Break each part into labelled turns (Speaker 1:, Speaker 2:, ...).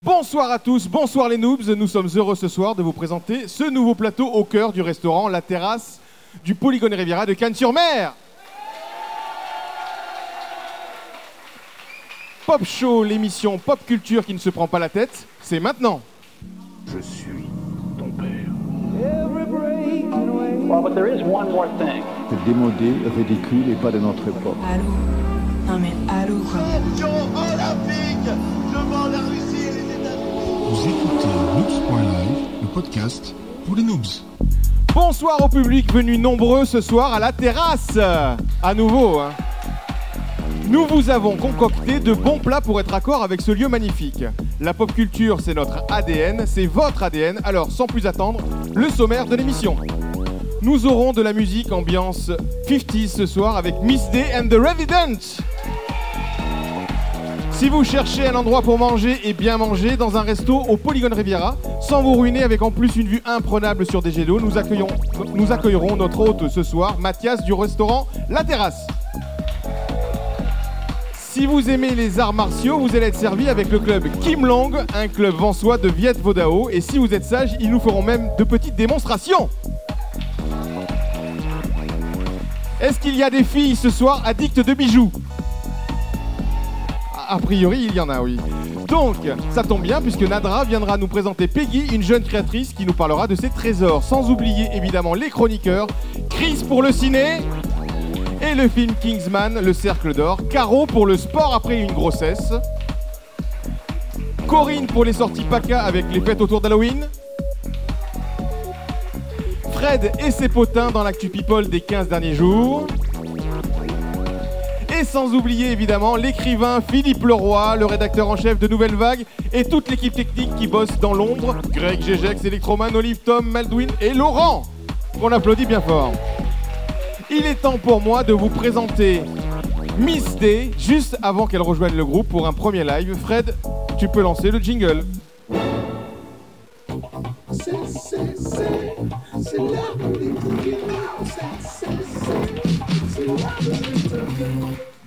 Speaker 1: Bonsoir à tous, bonsoir les noobs, nous sommes heureux ce soir de vous présenter ce nouveau plateau au cœur du restaurant La Terrasse du Polygone Riviera de Cannes-sur-Mer. Pop Show, l'émission pop culture qui ne se prend pas la tête, c'est maintenant.
Speaker 2: Je suis ton père.
Speaker 3: Well, but there is one more thing.
Speaker 2: C'est démodé, ridicule et pas de notre époque.
Speaker 4: Allô? Non mais allô quoi.
Speaker 5: Champion olympique devant la Russie et les États-Unis.
Speaker 6: Vous écoutez Noobs.live, le podcast pour les noobs.
Speaker 1: Bonsoir au public venu nombreux ce soir à la terrasse. À nouveau, hein. Nous vous avons concocté de bons plats pour être accord avec ce lieu magnifique. La pop culture, c'est notre ADN, c'est votre ADN. Alors, sans plus attendre, le sommaire de l'émission. Nous aurons de la musique ambiance 50s ce soir avec Miss Day and the Revident. Si vous cherchez un endroit pour manger et bien manger dans un resto au Polygone Riviera, sans vous ruiner avec en plus une vue imprenable sur des jets d'eau, nous accueillerons notre hôte ce soir, Mathias du restaurant La Terrasse. Si vous aimez les arts martiaux, vous allez être servi avec le club Kim Long, un club vansois de Viet Vo Dao. Et si vous êtes sage, ils nous feront même de petites démonstrations. Est-ce qu'il y a des filles ce soir addictes de bijoux? A priori, il y en a, oui. Donc, ça tombe bien puisque Nadra viendra nous présenter Peggy, une jeune créatrice qui nous parlera de ses trésors. Sans oublier évidemment les chroniqueurs, Chris pour le ciné et le film Kingsman, le Cercle d'Or, Caro pour le sport après une grossesse, Corinne pour les sorties PACA avec les fêtes autour d'Halloween, Fred et ses potins dans l'actu people des 15 derniers jours. Et sans oublier évidemment l'écrivain Philippe Leroy, le rédacteur en chef de Nouvelle Vague et toute l'équipe technique qui bosse dans l'ombre, Greg, Gegex, Electroman, Olive, Tom, Maldwin et Laurent, qu'on applaudit bien fort. Il est temps pour moi de vous présenter Miss Day, juste avant qu'elle rejoigne le groupe pour un premier live. Fred, tu peux lancer le jingle.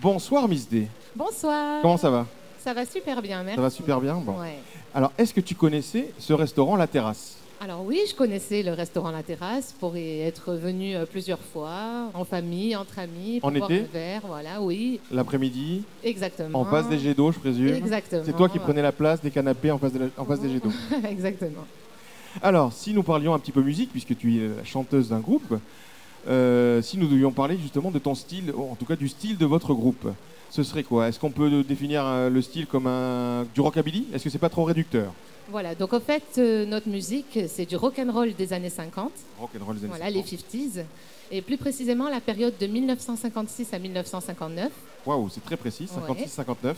Speaker 1: Bonsoir Miss Day.
Speaker 7: Bonsoir.
Speaker 1: Comment ça va?
Speaker 7: Ça va super bien, merci.
Speaker 1: Ça va super bien, bon.
Speaker 7: Ouais.
Speaker 1: Alors, est-ce que tu connaissais ce restaurant La Terrasse?
Speaker 7: Alors oui, je connaissais le restaurant La Terrasse pour y être venu plusieurs fois, en famille, entre amis, pour
Speaker 1: En
Speaker 7: boire
Speaker 1: été?
Speaker 7: un verre, voilà, oui.
Speaker 1: L'après-midi,
Speaker 7: Exactement.
Speaker 1: en face des jets d'eau, je présume.
Speaker 7: Exactement.
Speaker 1: C'est toi qui prenais la place des canapés en face des jets d'eau.
Speaker 7: Exactement.
Speaker 1: Alors, si nous parlions un petit peu musique, puisque tu es la chanteuse d'un groupe, si nous devions parler justement de ton style, en tout cas du style de votre groupe, ce serait quoi? Est-ce qu'on peut définir le style comme du rockabilly? Est-ce que c'est pas trop réducteur?
Speaker 7: Voilà, donc en fait, notre musique, c'est du rock'n'roll des années 50.
Speaker 1: Rock'n'roll des années
Speaker 7: Voilà, les
Speaker 1: 50.
Speaker 7: 50s. Et plus précisément, la période de 1956 à 1959.
Speaker 1: Waouh, c'est très précis,
Speaker 7: Ouais.
Speaker 1: 56-59.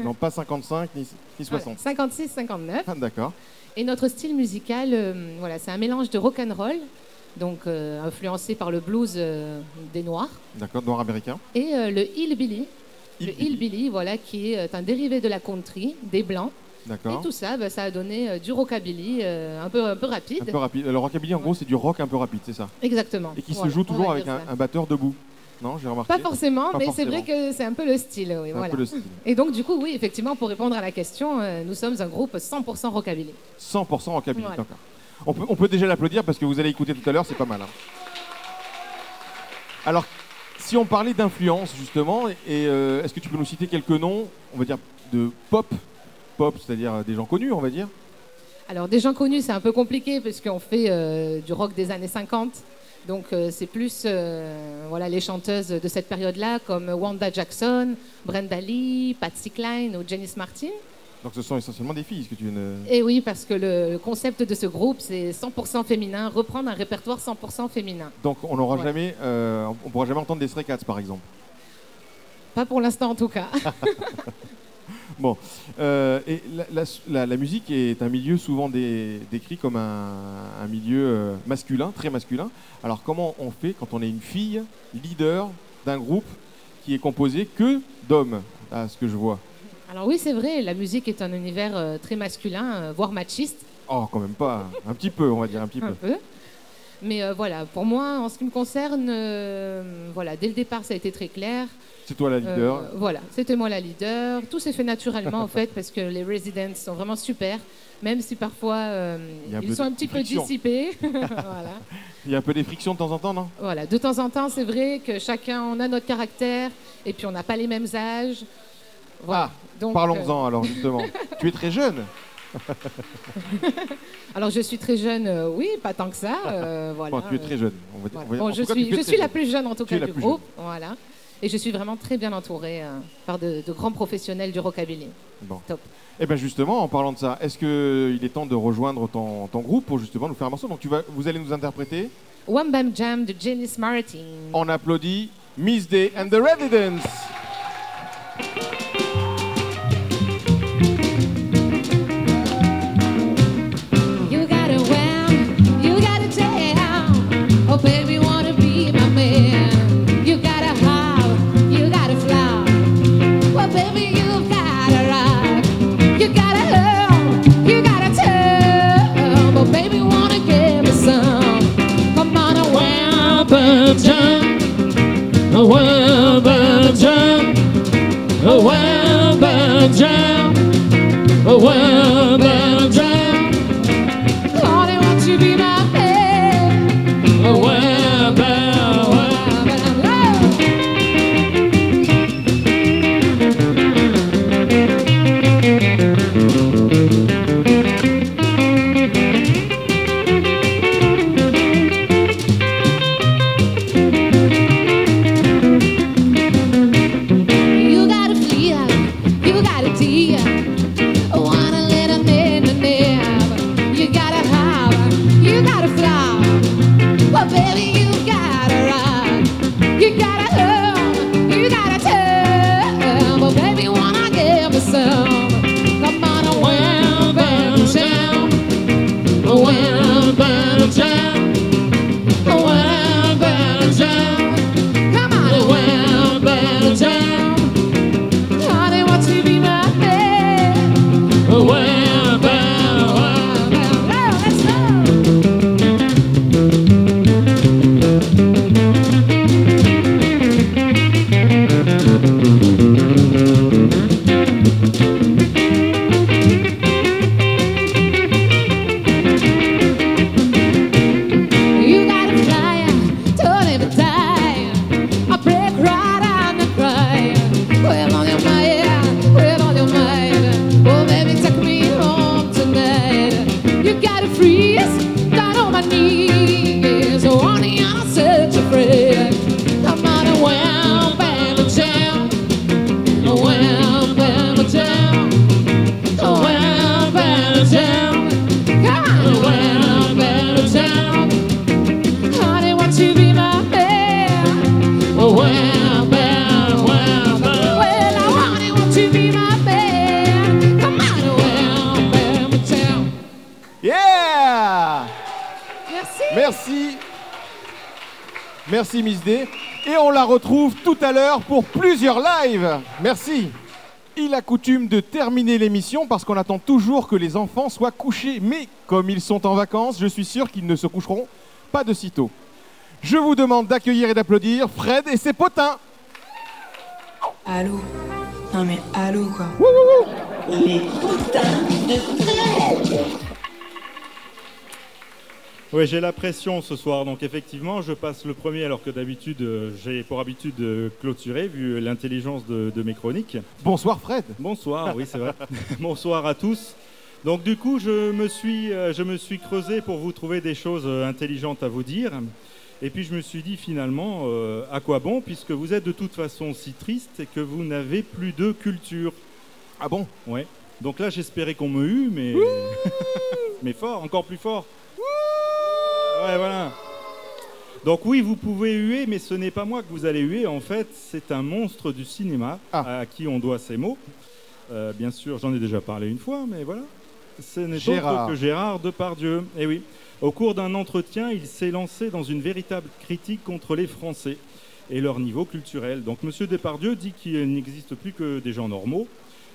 Speaker 1: Non, pas 55 ni 60.
Speaker 7: 56-59.
Speaker 1: Ah, d'accord.
Speaker 7: Et notre style musical, voilà, c'est un mélange de rock'n'roll, donc influencé par le blues des Noirs,
Speaker 1: D'accord, noir américain.
Speaker 7: et le hillbilly. Le
Speaker 1: Hillbilly.
Speaker 7: hillbilly, voilà, qui est un dérivé de la country, des Blancs. Et
Speaker 1: D'accord.
Speaker 7: tout ça, ça a donné du rockabilly un peu rapide.
Speaker 1: Un peu rapide. Le rockabilly, en gros, c'est du rock un peu rapide, c'est ça.
Speaker 7: Exactement.
Speaker 1: Et qui
Speaker 7: Voilà,
Speaker 1: se joue
Speaker 7: on
Speaker 1: toujours
Speaker 7: va
Speaker 1: avec
Speaker 7: dire ça.
Speaker 1: un batteur debout. Non, j'ai remarqué.
Speaker 7: Pas forcément,
Speaker 1: Pas
Speaker 7: mais c'est
Speaker 1: forcément.
Speaker 7: vrai que c'est un peu le style. Oui,
Speaker 1: C'est un
Speaker 7: voilà.
Speaker 1: peu le style.
Speaker 7: Et donc, du coup, oui, effectivement, pour répondre à la question, nous sommes un groupe 100% rockabilly.
Speaker 1: 100% rockabilly,
Speaker 7: Voilà.
Speaker 1: d'accord. On peut déjà l'applaudir parce que vous allez écouter tout à l'heure, c'est pas mal. Hein. Alors, si on parlait d'influence, justement, est-ce que tu peux nous citer quelques noms, on va dire, de pop, c'est-à-dire des gens connus, on va dire?
Speaker 7: Alors, des gens connus, c'est un peu compliqué puisqu'on fait du rock des années 50. Donc, c'est plus voilà, les chanteuses de cette période-là comme Wanda Jackson, Brenda Lee, Patsy Cline ou Janice Martin.
Speaker 1: Donc ce sont essentiellement des filles, ce que tu viens de...
Speaker 7: Et oui, parce que le concept de ce groupe, c'est 100% féminin, reprendre un répertoire 100% féminin.
Speaker 1: Donc on n'aura
Speaker 7: Ouais.
Speaker 1: jamais, on pourra jamais entendre des Stray Cats, par exemple.
Speaker 7: Pas pour l'instant, en tout cas.
Speaker 1: Bon, et la musique est un milieu souvent décrit comme un milieu masculin, très masculin. Alors comment on fait quand on est une fille leader d'un groupe qui est composé que d'hommes, à ce que je vois?
Speaker 7: Alors oui, c'est vrai, la musique est un univers très masculin, voire machiste,
Speaker 1: Oh, quand même pas, un petit peu, on va dire un petit
Speaker 7: un
Speaker 1: peu.
Speaker 7: peu. Mais voilà, pour moi, en ce qui me concerne, voilà, dès le départ, ça a été très clair.
Speaker 1: C'est toi la leader.
Speaker 7: Voilà, c'était moi la leader. Tout s'est fait naturellement en fait parce que les residents sont vraiment super, même si parfois ils sont un petit peu dissipés. Voilà.
Speaker 1: Il y a un peu des frictions de temps en temps, non?
Speaker 7: Voilà, de temps en temps, c'est vrai que chacun on a notre caractère et puis on n'a pas les mêmes âges. Voilà. Donc,
Speaker 1: parlons-en alors justement. Tu es très jeune.
Speaker 7: Alors je suis très jeune, oui, pas tant que ça. Voilà.
Speaker 1: Bon, tu es très jeune. On va dire,
Speaker 7: Voilà. Bon, je suis la plus jeune en tout cas du groupe. Voilà. Et je suis vraiment très bien entourée par de grands professionnels du rockabilly.
Speaker 1: Bon.
Speaker 7: Top.
Speaker 1: Et bien justement, en parlant de ça, est-ce qu'il est temps de rejoindre ton groupe pour justement nous faire un morceau? Donc vous allez nous interpréter
Speaker 7: Wham Bam Jam de Janice Martin.
Speaker 1: On applaudit Miss Day and the Residents.
Speaker 7: You gotta wham, you gotta jam. Oh baby, wanna be my man. You gotta howl, you gotta fly. Well, baby, you gotta rock. You gotta hurl, you gotta tell. But baby, wanna give me some. Come on, a wham bam jam, a wham bam jam, a wham bam jam, a wham bam jam. Honey, won't you be my man? A wham bam, wham bam, you gotta feel, you gotta deal. I wanna let a man in there. You gotta howl, you gotta fly. Well, baby, you gotta rock. You gotta hurl, you gotta tell. Well, baby, wanna give me some. Come on, a wham bam jam, a wham bam jam, a wham bam jam. Come on, a wham bam jam. Honey, won't you be my man? A wham bam, wham bam. Oh, let's go. You gotta fly, don't ever die. I break right on the cry. With all your might, with all your might. Oh, baby, take me home tonight. You gotta freeze down on my knees. Oh, honey, I'm such a freak. Come on, a wham bam jam, a wham bam jam, a wham bam jam. Come on, a wham bam jam. Honey, won't you be my man? Oh, wham bam, wham bam. Well, honey, won't you be my man? Come on, a wham bam jam.
Speaker 1: Yeah!
Speaker 7: Merci.
Speaker 1: Merci. Merci Miss Day. Et on la retrouve tout à l'heure pour plusieurs lives. Merci. Il a coutume de terminer l'émission parce qu'on attend toujours que les enfants soient couchés. Mais comme ils sont en vacances, je suis sûr qu'ils ne se coucheront pas de sitôt. Je vous demande d'accueillir et d'applaudir Fred et ses potins.
Speaker 4: Allô? Non mais allô quoi.
Speaker 8: Oui, j'ai la pression ce soir, donc effectivement, je passe le premier alors que d'habitude, j'ai pour habitude de clôturer, vu l'intelligence de mes chroniques.
Speaker 1: Bonsoir Fred.
Speaker 8: Bonsoir, oui c'est vrai. Bonsoir à tous. Donc du coup, je me suis creusé pour vous trouver des choses intelligentes à vous dire. Et puis je me suis dit finalement, à quoi bon, puisque vous êtes de toute façon si triste et que vous n'avez plus de culture.
Speaker 1: Ah bon?
Speaker 8: Ouais. Donc là, j'espérais qu'on me hue, mais... mais fort, encore plus fort. Ouais, voilà. Donc oui, vous pouvez huer, mais ce n'est pas moi que vous allez huer. En fait, c'est un monstre du cinéma à qui on doit ces mots. Bien sûr, j'en ai déjà parlé une fois, mais voilà. Ce n'est autre que Gérard Depardieu. Eh oui. Au cours d'un entretien, il s'est lancé dans une véritable critique contre les Français et leur niveau culturel. Donc Monsieur Depardieu dit qu'il n'existe plus que des gens normaux,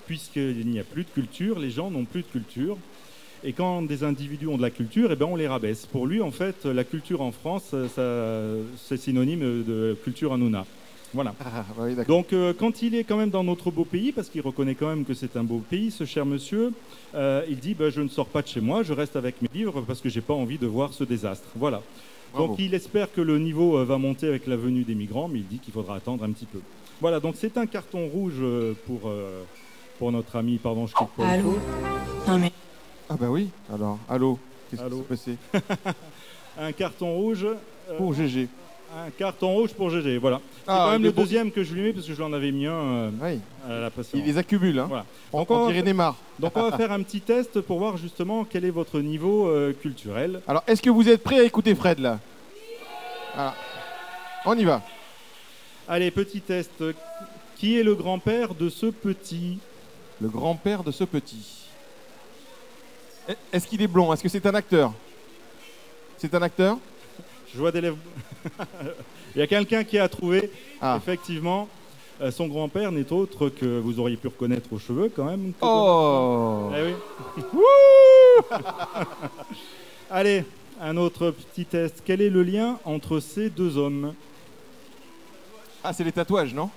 Speaker 8: puisqu'il n'y a plus de culture, les gens n'ont plus de culture. Et quand des individus ont de la culture, eh ben on les rabaisse. Pour lui, en fait, la culture en France, c'est synonyme de culture Hanouna. Voilà.
Speaker 1: Ah, oui, d'accord.
Speaker 8: Donc, quand il est quand même dans notre beau pays, parce qu'il reconnaît quand même que c'est un beau pays, ce cher monsieur, il dit je ne sors pas de chez moi, je reste avec mes livres parce que j'ai pas envie de voir ce désastre. Voilà.
Speaker 1: Bravo.
Speaker 8: Donc, il espère que le niveau va monter avec la venue des migrants, mais il dit qu'il faudra attendre un petit peu. Voilà. Donc, c'est un carton rouge pour notre ami. Pardon, je quitte pas.
Speaker 4: Allô? Non mais
Speaker 1: Ah bah oui, alors, allô, qu'est-ce qui
Speaker 8: Allô.
Speaker 1: s'est passé?
Speaker 8: Un carton rouge.
Speaker 1: Pour GG.
Speaker 8: Un carton rouge pour GG, voilà. C'est
Speaker 1: Ah,
Speaker 8: quand même
Speaker 1: le
Speaker 8: le
Speaker 1: beau-
Speaker 8: deuxième que je lui mets parce que je lui en avais mis un
Speaker 1: Oui,
Speaker 8: à la patience.
Speaker 1: il les accumule, hein.
Speaker 8: Voilà.
Speaker 1: On
Speaker 8: Donc, on va
Speaker 1: dirait Neymar.
Speaker 8: Donc on va faire un petit test pour voir justement quel est votre niveau culturel.
Speaker 1: Alors, est-ce que vous êtes prêts à écouter Fred, là? Voilà. On y va.
Speaker 8: Allez, petit test. Qui est le grand-père de ce petit?
Speaker 1: Le grand-père de ce petit. Est-ce qu'il est blond? Est-ce que c'est un acteur? C'est un acteur?
Speaker 8: Je vois des lèvres. Il y a quelqu'un qui a trouvé,
Speaker 1: Ah.
Speaker 8: effectivement, son grand-père n'est autre que vous auriez pu reconnaître aux cheveux quand même.
Speaker 1: Oh!
Speaker 8: Eh oui. Allez, un autre petit test. Quel est le lien entre ces deux hommes?
Speaker 1: Ah, c'est les tatouages, non?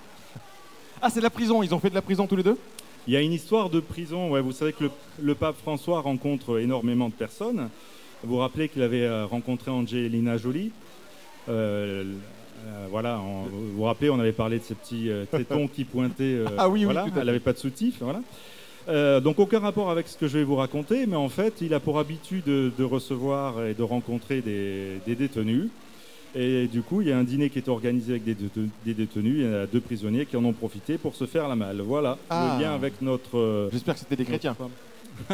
Speaker 1: Ah, c'est la prison. Ils ont fait de la prison tous les deux?
Speaker 8: Il y a une histoire de prison. Ouais, vous savez que le pape François rencontre énormément de personnes. Vous vous rappelez qu'il avait rencontré Angelina Jolie. Voilà, vous vous rappelez, on avait parlé de ces petits tétons qui pointaient.
Speaker 1: Ah oui, oui,
Speaker 8: voilà,
Speaker 1: tout à fait.
Speaker 8: elle n'avait pas de soutif. Voilà. Donc aucun rapport avec ce que je vais vous raconter, mais en fait, il a pour habitude de recevoir et de rencontrer des détenus. Et du coup, il y a un dîner qui est organisé avec des détenus. Il y a 2 prisonniers qui en ont profité pour se faire la malle. Voilà,
Speaker 1: Ah.
Speaker 8: le lien avec notre...
Speaker 1: J'espère que c'était des chrétiens.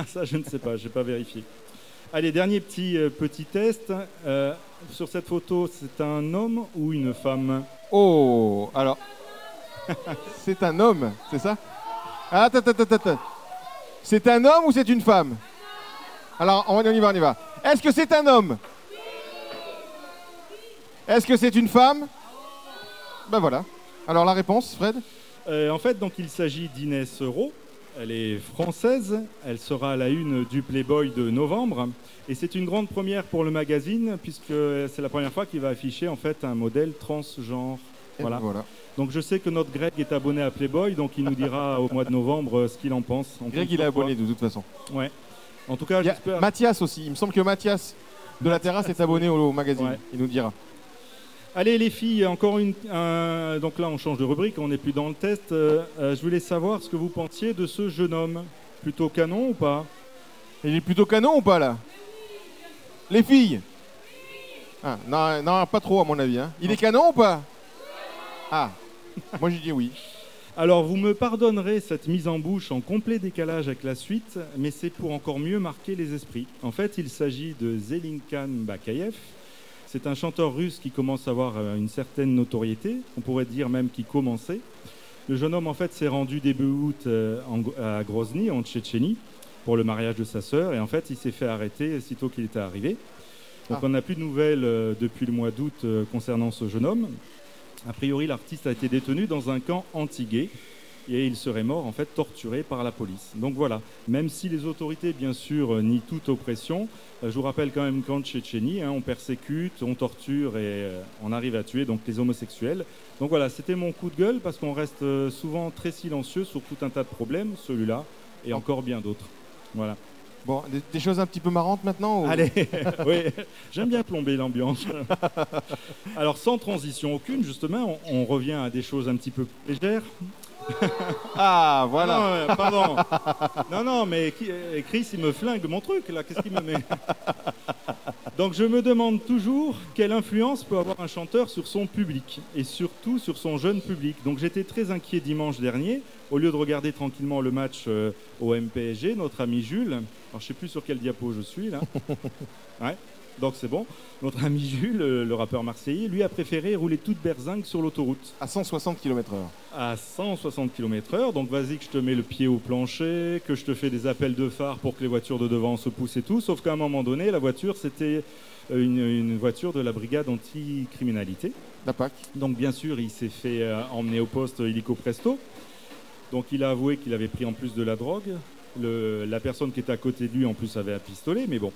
Speaker 8: Ça, je ne sais pas, je n'ai pas vérifié. Allez, dernier petit test. Sur cette photo, c'est un homme ou une femme?
Speaker 1: Oh, alors, c'est un homme, c'est ça? Ah, attends. C'est un homme ou c'est une femme? Alors, on y va. Est-ce que c'est un homme? Est-ce que c'est une femme? Ben voilà. Alors la réponse, Fred?
Speaker 8: En fait, donc, il s'agit d'Inès Rowe. Elle est française. Elle sera à la une du Playboy de novembre. Et c'est une grande première pour le magazine, puisque c'est la première fois qu'il va afficher en fait un modèle transgenre.
Speaker 1: Et
Speaker 8: Voilà.
Speaker 1: voilà.
Speaker 8: Donc je sais que notre Greg est abonné à Playboy, donc il nous dira au mois de novembre ce qu'il en pense. On
Speaker 1: Greg,
Speaker 8: compte
Speaker 1: il est
Speaker 8: sur toi.
Speaker 1: abonné de toute façon.
Speaker 8: Ouais. En tout cas,
Speaker 1: Il y a
Speaker 8: j'espère.
Speaker 1: Mathias aussi. Il me semble que Mathias de la terrasse est abonné au magazine.
Speaker 8: Ouais.
Speaker 1: Il nous dira.
Speaker 8: Allez les filles, encore donc là on change de rubrique, on n'est plus dans le test. Je voulais savoir ce que vous pensiez de ce jeune homme. Plutôt canon ou pas?
Speaker 1: Il est plutôt canon ou pas là? Les filles? Ah, non, pas trop à mon avis. Hein. Il est canon ou pas? Ah, moi j'ai dit oui.
Speaker 8: Alors vous me pardonnerez cette mise en bouche en complet décalage avec la suite, mais c'est pour encore mieux marquer les esprits. En fait, il s'agit de Zelinkan Bakayev. C'est un chanteur russe qui commence à avoir une certaine notoriété, on pourrait dire même qui commençait. Le jeune homme en fait s'est rendu début août à Grozny, en Tchétchénie, pour le mariage de sa sœur, et en fait il s'est fait arrêter sitôt qu'il était arrivé. Donc on n'a plus de nouvelles depuis le mois d'août concernant ce jeune homme. A priori, l'artiste a été détenu dans un camp anti-gay et il serait mort en fait torturé par la police. Donc voilà, même si les autorités bien sûr nient toute oppression, je vous rappelle quand même qu'en Tchétchénie, on persécute, on torture et on arrive à tuer donc les homosexuels. Donc voilà, c'était mon coup de gueule parce qu'on reste souvent très silencieux sur tout un tas de problèmes, celui-là et encore bien d'autres. Voilà.
Speaker 1: Bon, des choses un petit peu marrantes maintenant ou...
Speaker 8: Allez, oui, j'aime bien plomber l'ambiance. Alors sans transition aucune, justement, on revient à des choses un petit peu plus légères.
Speaker 1: Ah, voilà.
Speaker 8: Non, pardon. Non, mais Chris, il me flingue mon truc, là. Qu'est-ce qu'il me met? Donc, je me demande toujours quelle influence peut avoir un chanteur sur son public, et surtout sur son jeune public. Donc, j'étais très inquiet dimanche dernier. Au lieu de regarder tranquillement le match au MPSG, notre ami Jules, alors je ne sais plus sur quel diapo je suis, là. Ouais. Donc c'est bon. Notre ami Jules, le rappeur marseillais, lui a préféré rouler toute berzingue sur l'autoroute.
Speaker 1: À 160 km/h.
Speaker 8: À 160 km/h. Donc vas-y que je te mets le pied au plancher, que je te fais des appels de phare pour que les voitures de devant se poussent et tout. Sauf qu'à un moment donné, la voiture, c'était une voiture de la brigade anti-criminalité.
Speaker 1: La PAC.
Speaker 8: Donc bien sûr, il s'est fait emmener au poste illico presto. Donc il a avoué qu'il avait pris en plus de la drogue. La personne qui était à côté de lui, en plus, avait un pistolet, mais bon.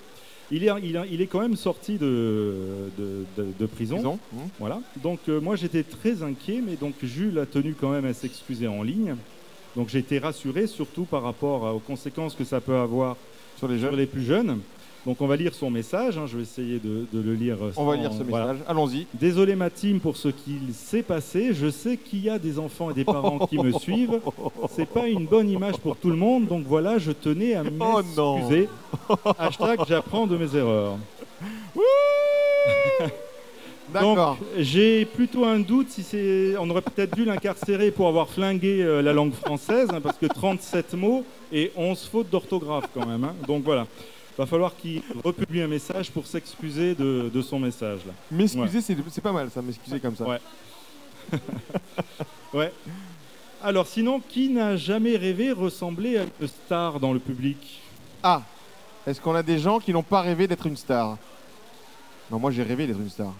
Speaker 8: Il est quand même sorti de prison. Voilà. Donc moi j'étais très inquiet, mais donc Jules a tenu quand même à s'excuser en ligne. Donc j'ai été rassuré, surtout par rapport aux conséquences que ça peut avoir sur les plus jeunes. Donc on va lire son message, hein. Je vais essayer de le lire.
Speaker 1: On va lire ce message, voilà. Allons-y.
Speaker 8: Désolé ma team pour ce qu'il s'est passé. Je sais qu'il y a des enfants et des parents qui me suivent. C'est pas une bonne image pour tout le monde. Donc voilà, je tenais à m'excuser. Hashtag j'apprends de mes erreurs.
Speaker 1: D'accord.
Speaker 8: Donc j'ai plutôt un doute si c'est. On aurait peut-être dû l'incarcérer pour avoir flingué la langue française, hein, parce que 37 mots et 11 fautes d'orthographe quand même. Hein. Donc voilà. Va falloir qu'il republie un message pour s'excuser de son message. Là.
Speaker 1: M'excuser, c'est pas mal ça, m'excuser comme ça.
Speaker 8: Ouais. Ouais. Alors sinon, qui n'a jamais rêvé ressembler à une star dans le public?
Speaker 1: Ah, est-ce qu'on a des gens qui n'ont pas rêvé d'être une star? Non, moi j'ai rêvé d'être une star.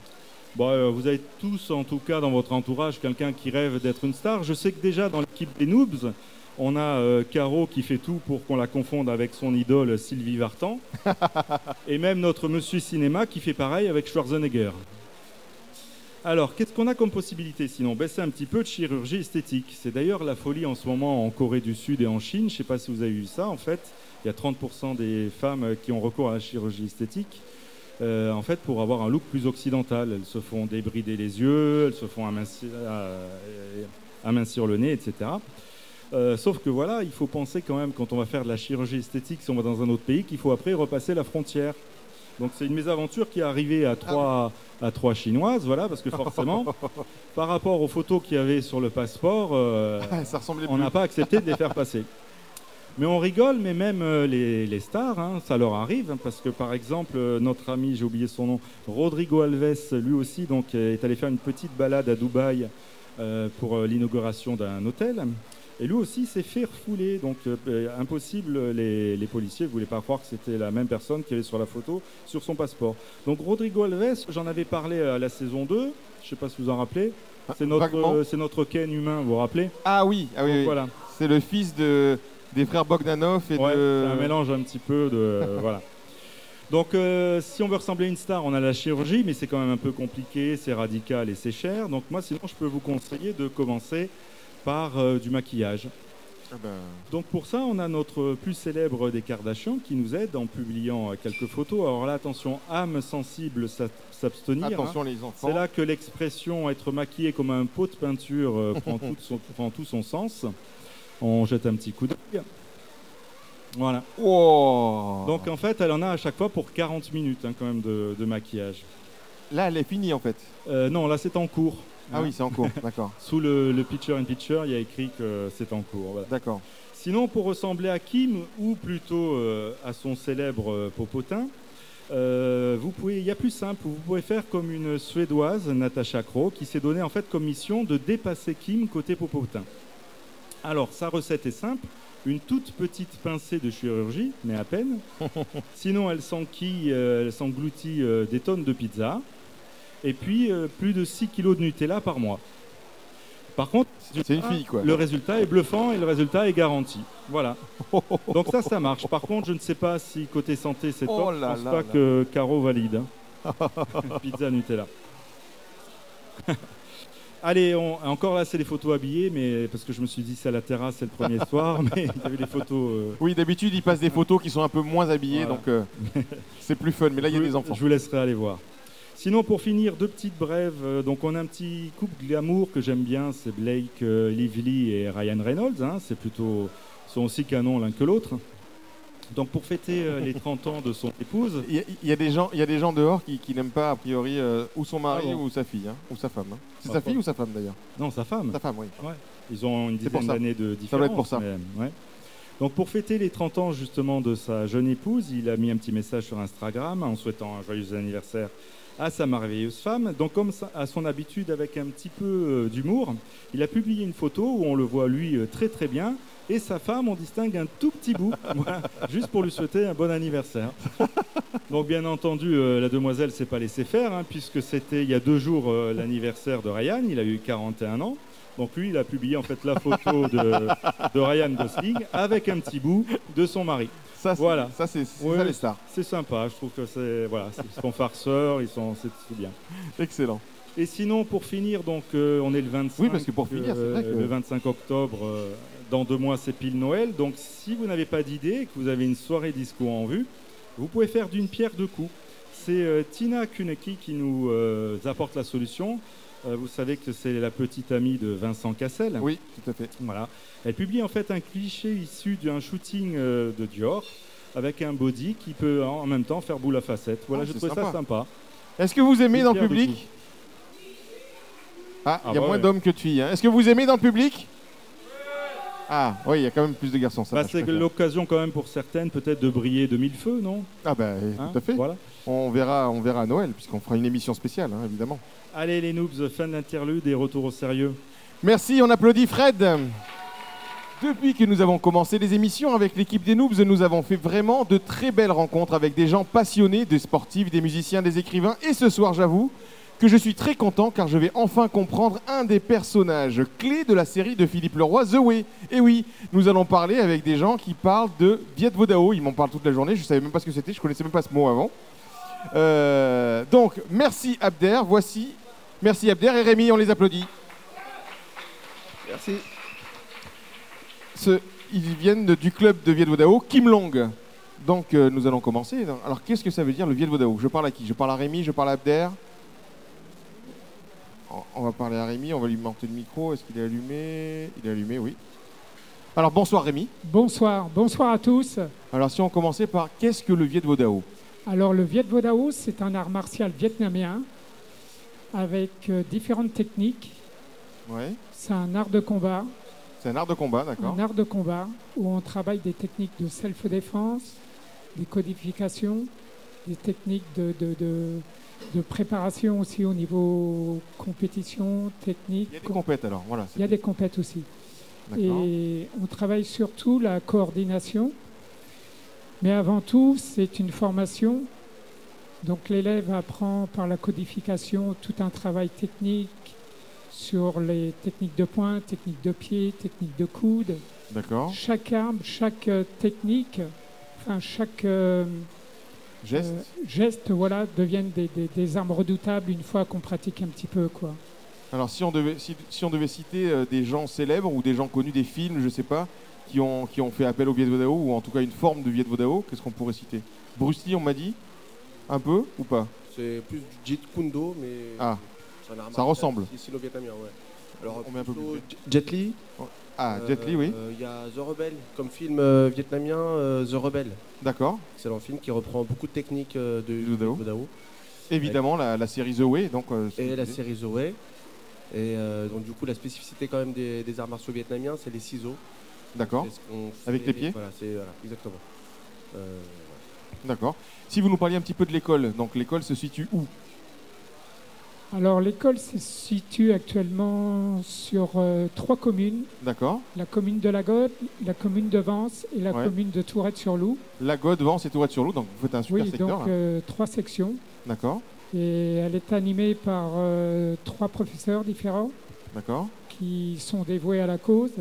Speaker 8: Bon, vous avez tous, en tout cas, dans votre entourage, quelqu'un qui rêve d'être une star. Je sais que déjà, dans l'équipe des Noobs, on a Caro qui fait tout pour qu'on la confonde avec son idole Sylvie Vartan. Et même notre monsieur cinéma qui fait pareil avec Schwarzenegger. Alors, qu'est-ce qu'on a comme possibilité sinon? C'est un petit peu de chirurgie esthétique. C'est d'ailleurs la folie en ce moment en Corée du Sud et en Chine. Je ne sais pas si vous avez vu ça. En fait, il y a 30% des femmes qui ont recours à la chirurgie esthétique. En fait, pour avoir un look plus occidental. Elles se font débrider les yeux, elles se font amincir le nez, etc. Sauf que voilà, il faut penser quand même, quand on va faire de la chirurgie esthétique, si on va dans un autre pays, qu'il faut après repasser la frontière. Donc c'est une mésaventure qui est arrivée à trois Chinoises, voilà, parce que forcément, par rapport aux photos qu'il y avait sur le passeport, on n'a pas accepté de les faire passer. Mais on rigole, mais même les stars, hein, ça leur arrive, hein, parce que par exemple, notre ami, j'ai oublié son nom, Rodrigo Alves, lui aussi, donc, est allé faire une petite balade à Dubaï pour l'inauguration d'un hôtel. Et lui aussi s'est fait refouler, donc impossible, les policiers ne voulaient pas croire que c'était la même personne qui avait sur la photo, sur son passeport. Donc Rodrigo Alves, j'en avais parlé à la saison 2, je ne sais pas si vous en rappelez, c'est notre Ken humain, vous vous rappelez?
Speaker 1: Ah oui, donc, oui. Voilà. C'est le fils des frères Bogdanov et
Speaker 8: ouais, c'est un mélange un petit peu de... voilà. Donc si on veut ressembler à une star, on a la chirurgie, mais c'est quand même un peu compliqué, c'est radical et c'est cher. Donc moi, sinon, je peux vous conseiller de commencer par du maquillage. Donc pour ça, on a notre plus célèbre des Kardashians qui nous aide en publiant quelques photos. Alors là, attention, âme sensible, s'abstenir.
Speaker 1: Attention les enfants.
Speaker 8: C'est là que l'expression être maquillé comme un pot de peinture prend tout son sens. On jette un petit coup d'œil. Voilà.
Speaker 1: Oh.
Speaker 8: Donc en fait, elle en a à chaque fois pour 40 minutes hein, quand même de maquillage.
Speaker 1: Là, elle est finie en fait.
Speaker 8: Non, là c'est en cours.
Speaker 1: Ah oui, c'est en cours, d'accord.
Speaker 8: Sous le picture in picture, il y a écrit que c'est en cours. Voilà.
Speaker 1: D'accord.
Speaker 8: Sinon, pour ressembler à Kim, ou plutôt à son célèbre Popotin, il y a plus simple. Vous pouvez faire comme une Suédoise, Natasha Crow, qui s'est donnée en fait comme mission de dépasser Kim côté Popotin. Alors, sa recette est simple. Une toute petite pincée de chirurgie, mais à peine. Sinon, elle s'engloutit des tonnes de pizza. Et puis, plus de 6 kilos de Nutella par mois. Par contre,
Speaker 1: c'est une fille, quoi.
Speaker 8: Le résultat est bluffant et le résultat est garanti. Voilà. Donc ça marche. Par contre, je ne sais pas si côté santé, c'est top. Je ne pense pas que Caro valide. Hein. Pizza Nutella. Allez, encore là, c'est les photos habillées, mais parce que je me suis dit c'est à la terrasse, c'est le premier soir, mais il y avait des photos...
Speaker 1: Oui, d'habitude, ils passent des photos qui sont un peu moins habillées, voilà. Donc c'est plus fun. Mais là, il y a des enfants.
Speaker 8: Je vous laisserai aller voir. Sinon, pour finir, deux petites brèves. Donc, on a un petit couple glamour que j'aime bien, c'est Blake Lively et Ryan Reynolds. Hein. Ils sont aussi canons l'un que l'autre. Donc, pour fêter les 30 ans de son épouse...
Speaker 1: Il y a des gens dehors qui n'aiment pas, a priori, ou son mari ou sa fille, hein, ou sa femme. Hein. C'est sa fille ou sa femme, d'ailleurs?
Speaker 8: Non, sa femme.
Speaker 1: Sa femme, oui.
Speaker 8: Ouais. Ils ont une dizaine d'années de différence.
Speaker 1: Ça doit être pour ça.
Speaker 8: Mais, ouais. Donc, pour fêter les 30 ans, justement, de sa jeune épouse, il a mis un petit message sur Instagram en souhaitant un joyeux anniversaire à sa merveilleuse femme. Donc, comme à son habitude, avec un petit peu d'humour, il a publié une photo où on le voit, lui, très très bien, et sa femme, on distingue un tout petit bout, voilà, juste pour lui souhaiter un bon anniversaire. Donc, bien entendu, la demoiselle s'est pas laissée faire, hein, puisque c'était il y a 2 jours l'anniversaire de Ryan, il a eu 41 ans. Donc lui, il a publié en fait la photo de Ryan Gosling avec un petit bout de son mari.
Speaker 1: Ça,
Speaker 8: voilà.
Speaker 1: Ça, c'est
Speaker 8: Ouais,
Speaker 1: ça les stars.
Speaker 8: C'est sympa, je trouve que ils sont farceurs, c'est bien.
Speaker 1: Excellent.
Speaker 8: Et sinon, pour finir, donc on est le 25.
Speaker 1: Oui, parce que pour finir, c'est vrai que...
Speaker 8: le 25 octobre, dans 2 mois, c'est pile Noël. Donc, si vous n'avez pas d'idée et que vous avez une soirée disco en vue, vous pouvez faire d'une pierre deux coups. C'est Tina Kuneki qui nous apporte la solution. Vous savez que c'est la petite amie de Vincent Cassel.
Speaker 1: Oui, tout à fait.
Speaker 8: Voilà. Elle publie en fait un cliché issu d'un shooting de Dior avec un body qui peut en même temps faire boule à facettes. Voilà, je trouve ça sympa.
Speaker 1: Est-ce que vous aimez
Speaker 8: Une
Speaker 1: dans le
Speaker 8: pierre de
Speaker 1: public? Ah, il y a
Speaker 8: bah
Speaker 1: moins
Speaker 8: ouais.
Speaker 1: d'hommes que de filles. Hein. Est-ce que vous aimez dans le public? Ah, oui, il y a quand même plus de garçons. Ça,
Speaker 8: Bah,
Speaker 1: je
Speaker 8: c'est
Speaker 1: préfère.
Speaker 8: l'occasion quand même pour certaines peut-être de briller de 1000 feux, non?
Speaker 1: Ah bah,
Speaker 8: Hein,
Speaker 1: tout à fait.
Speaker 8: Voilà.
Speaker 1: On verra à Noël, puisqu'on fera une émission spéciale, hein, évidemment.
Speaker 8: Allez les noobs, fin de l'interlude et retour au sérieux.
Speaker 1: Merci, on applaudit Fred. Depuis que nous avons commencé les émissions avec l'équipe des Noobs, nous avons fait vraiment de très belles rencontres avec des gens passionnés, des sportifs, des musiciens, des écrivains. Et ce soir, j'avoue que je suis très content car je vais enfin comprendre un des personnages clés de la série de Philippe Leroy, The Way. Et oui, nous allons parler avec des gens qui parlent de Viet Vo Dao. Ils m'en parlent toute la journée, je ne savais même pas ce que c'était, je ne connaissais même pas ce mot avant. Donc, merci Abder, merci Abder et Rémi, on les applaudit.
Speaker 5: Merci.
Speaker 1: Ils viennent du club de Viet Vo Dao, Kim Long. Donc nous allons commencer. Alors qu'est-ce que ça veut dire le Viet Vo Dao? Je parle à qui? Je parle à Rémi, je parle à Abder. On va parler à Rémi, on va lui monter le micro. Est-ce qu'il est allumé? Il est allumé, oui. Alors bonsoir Rémi.
Speaker 9: Bonsoir à tous.
Speaker 1: Alors si on commençait par qu'est-ce que le Viet Vo Dao?
Speaker 9: Alors le Viet Vo Dao, c'est un art martial vietnamien avec différentes techniques.
Speaker 1: Ouais.
Speaker 9: C'est un art de combat.
Speaker 1: C'est un art de combat, d'accord.
Speaker 9: Un art de combat où on travaille des techniques de self-défense, des codifications, des techniques de préparation aussi au niveau compétition, technique.
Speaker 1: Il y a des compètes alors, voilà.
Speaker 9: Il y a des compètes aussi.
Speaker 1: D'accord.
Speaker 9: Et on travaille surtout la coordination. Mais avant tout, c'est une formation. Donc l'élève apprend par la codification tout un travail technique sur les techniques de poing, techniques de pied, techniques de coude.
Speaker 1: D'accord.
Speaker 9: Chaque arme, chaque technique, enfin chaque geste, voilà, deviennent des armes redoutables une fois qu'on pratique un petit peu, quoi.
Speaker 1: Alors si on devait citer des gens célèbres ou des gens connus des films, je sais pas, qui ont fait appel au Viet Vo Dao ou en tout cas une forme de Viet Vo Dao, qu'est-ce qu'on pourrait citer? Bruce Lee, on m'a dit? Un peu ou pas?
Speaker 10: C'est plus du Jeet Kune Do, mais
Speaker 1: Ah,
Speaker 10: c'est un art
Speaker 1: ça ressemble.
Speaker 10: sino-vietnamien, ouais. Alors,
Speaker 1: On met un peu
Speaker 10: plutôt
Speaker 1: plus.
Speaker 10: Jet Li.
Speaker 1: Ah, Jet Li, oui.
Speaker 10: Il y a The Rebel, comme film vietnamien, The Rebel.
Speaker 1: D'accord.
Speaker 10: Excellent film qui reprend beaucoup de techniques de
Speaker 1: Vo Dao.
Speaker 10: Vo Dao.
Speaker 1: Évidemment, la série The Way. Donc,
Speaker 10: Et la série The Way. Et donc, du coup, la spécificité quand même des arts martiaux vietnamiens, c'est les ciseaux.
Speaker 1: D'accord.
Speaker 10: C'est ce qu'on
Speaker 1: Avec
Speaker 10: fait-
Speaker 1: les pieds.
Speaker 10: Voilà, exactement.
Speaker 1: D'accord. Si vous nous parliez un petit peu de l'école, donc l'école se situe où?
Speaker 9: Alors l'école se situe actuellement sur 3 communes.
Speaker 1: D'accord.
Speaker 9: La commune de Lagode, la commune de Vence et la
Speaker 1: Ouais.
Speaker 9: commune de Tourette-sur-Loup.
Speaker 1: La Gode, Vence et Tourette-sur-Loup, donc vous faites un super
Speaker 9: Oui,
Speaker 1: secteur.
Speaker 9: donc
Speaker 1: là.
Speaker 9: 3 sections.
Speaker 1: D'accord.
Speaker 9: Et elle est animée par 3 professeurs différents
Speaker 1: D'accord.
Speaker 9: qui sont dévoués à la cause.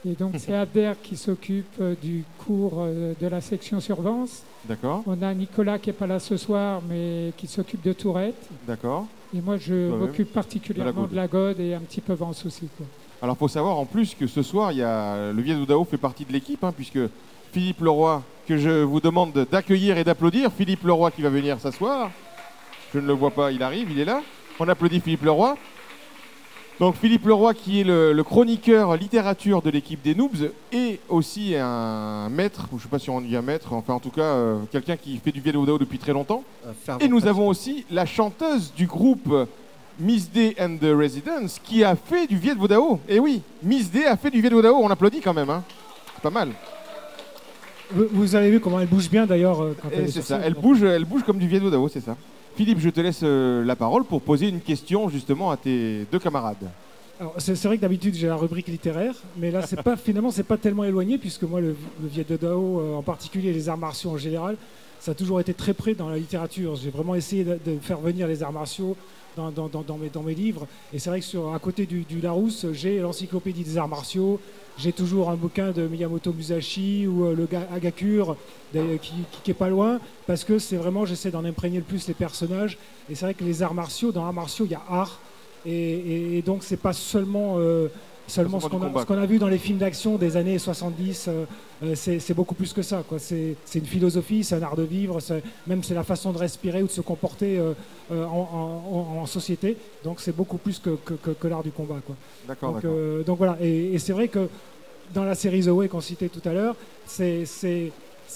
Speaker 9: Et donc c'est Abder qui s'occupe du cours de la section sur Vence.
Speaker 1: D'accord.
Speaker 9: On a Nicolas qui n'est pas là ce soir, mais qui s'occupe de Tourette.
Speaker 1: D'accord.
Speaker 9: Et moi, je
Speaker 1: Ouais,
Speaker 9: m'occupe particulièrement de la Gode et un petit peu Vence aussi, quoi.
Speaker 1: Alors, il faut savoir en plus que ce soir, il y a le Viet Vo Dao fait partie de l'équipe, hein, puisque Philippe Leroy, que je vous demande d'accueillir et d'applaudir, Philippe Leroy qui va venir s'asseoir. Je ne le vois pas, il arrive, il est là. On applaudit Philippe Leroy. Donc Philippe Leroy qui est le chroniqueur littérature de l'équipe des Noobs et aussi un maître, ou je ne sais pas si on dit un maître, enfin en tout cas quelqu'un qui fait du Viet Vo Dao depuis très longtemps. Et nous avons aussi la chanteuse du groupe Miss D and the Residents qui a fait du Viet Vo Dao. Et oui, Miss D a fait du Viet Vo Dao, on applaudit quand même, hein. C'est pas mal.
Speaker 11: Vous avez vu comment elle bouge bien d'ailleurs quand elle est
Speaker 1: C'est
Speaker 11: sur
Speaker 1: ça,
Speaker 11: scène.
Speaker 1: elle bouge comme du Viet Vo Dao, c'est ça. Philippe, je te laisse la parole pour poser une question justement à tes deux camarades.
Speaker 11: Alors, c'est vrai que d'habitude j'ai la rubrique littéraire, mais là finalement c'est pas tellement éloigné puisque moi le Viet Vo Dao en particulier, les arts martiaux en général, ça a toujours été très près dans la littérature. J'ai vraiment essayé de faire venir les arts martiaux dans mes livres. Et c'est vrai que à côté du Larousse, j'ai l'encyclopédie des arts martiaux, j'ai toujours un bouquin de Miyamoto Musashi ou le Hagakure qui est pas loin, parce que c'est vraiment, j'essaie d'en imprégner le plus les personnages. Et c'est vrai que les arts martiaux, dans arts martiaux, il y a art. Et donc c'est pas seulement ce qu'on a vu dans les films d'action des années 70, c'est beaucoup plus que ça, quoi. C'est une philosophie, c'est un art de vivre, même c'est la façon de respirer ou de se comporter en société. Donc c'est beaucoup plus que l'art du combat, quoi.
Speaker 1: D'accord.
Speaker 11: Donc voilà, et c'est vrai que dans la série The Way qu'on citait tout à l'heure,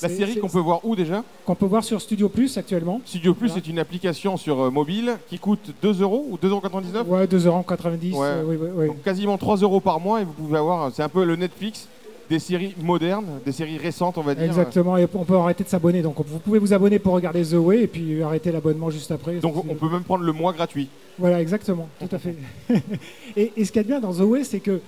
Speaker 1: la série qu'on peut voir où déjà?
Speaker 11: Qu'on peut voir sur Studio Plus actuellement.
Speaker 1: Studio Plus, c'est une application sur mobile qui coûte 2 euros ou 2,99 €.
Speaker 11: Ouais, 2,90 €. Oui.
Speaker 1: Donc quasiment 3 € par mois et vous pouvez avoir, c'est un peu le Netflix des séries modernes, des séries récentes, on va dire.
Speaker 11: Exactement, et on peut arrêter de s'abonner. Donc vous pouvez vous abonner pour regarder The Way et puis arrêter l'abonnement juste après.
Speaker 1: Donc on peut même prendre le mois gratuit.
Speaker 11: Voilà, exactement, tout à fait. et ce qu'il y a de bien dans The Way, c'est que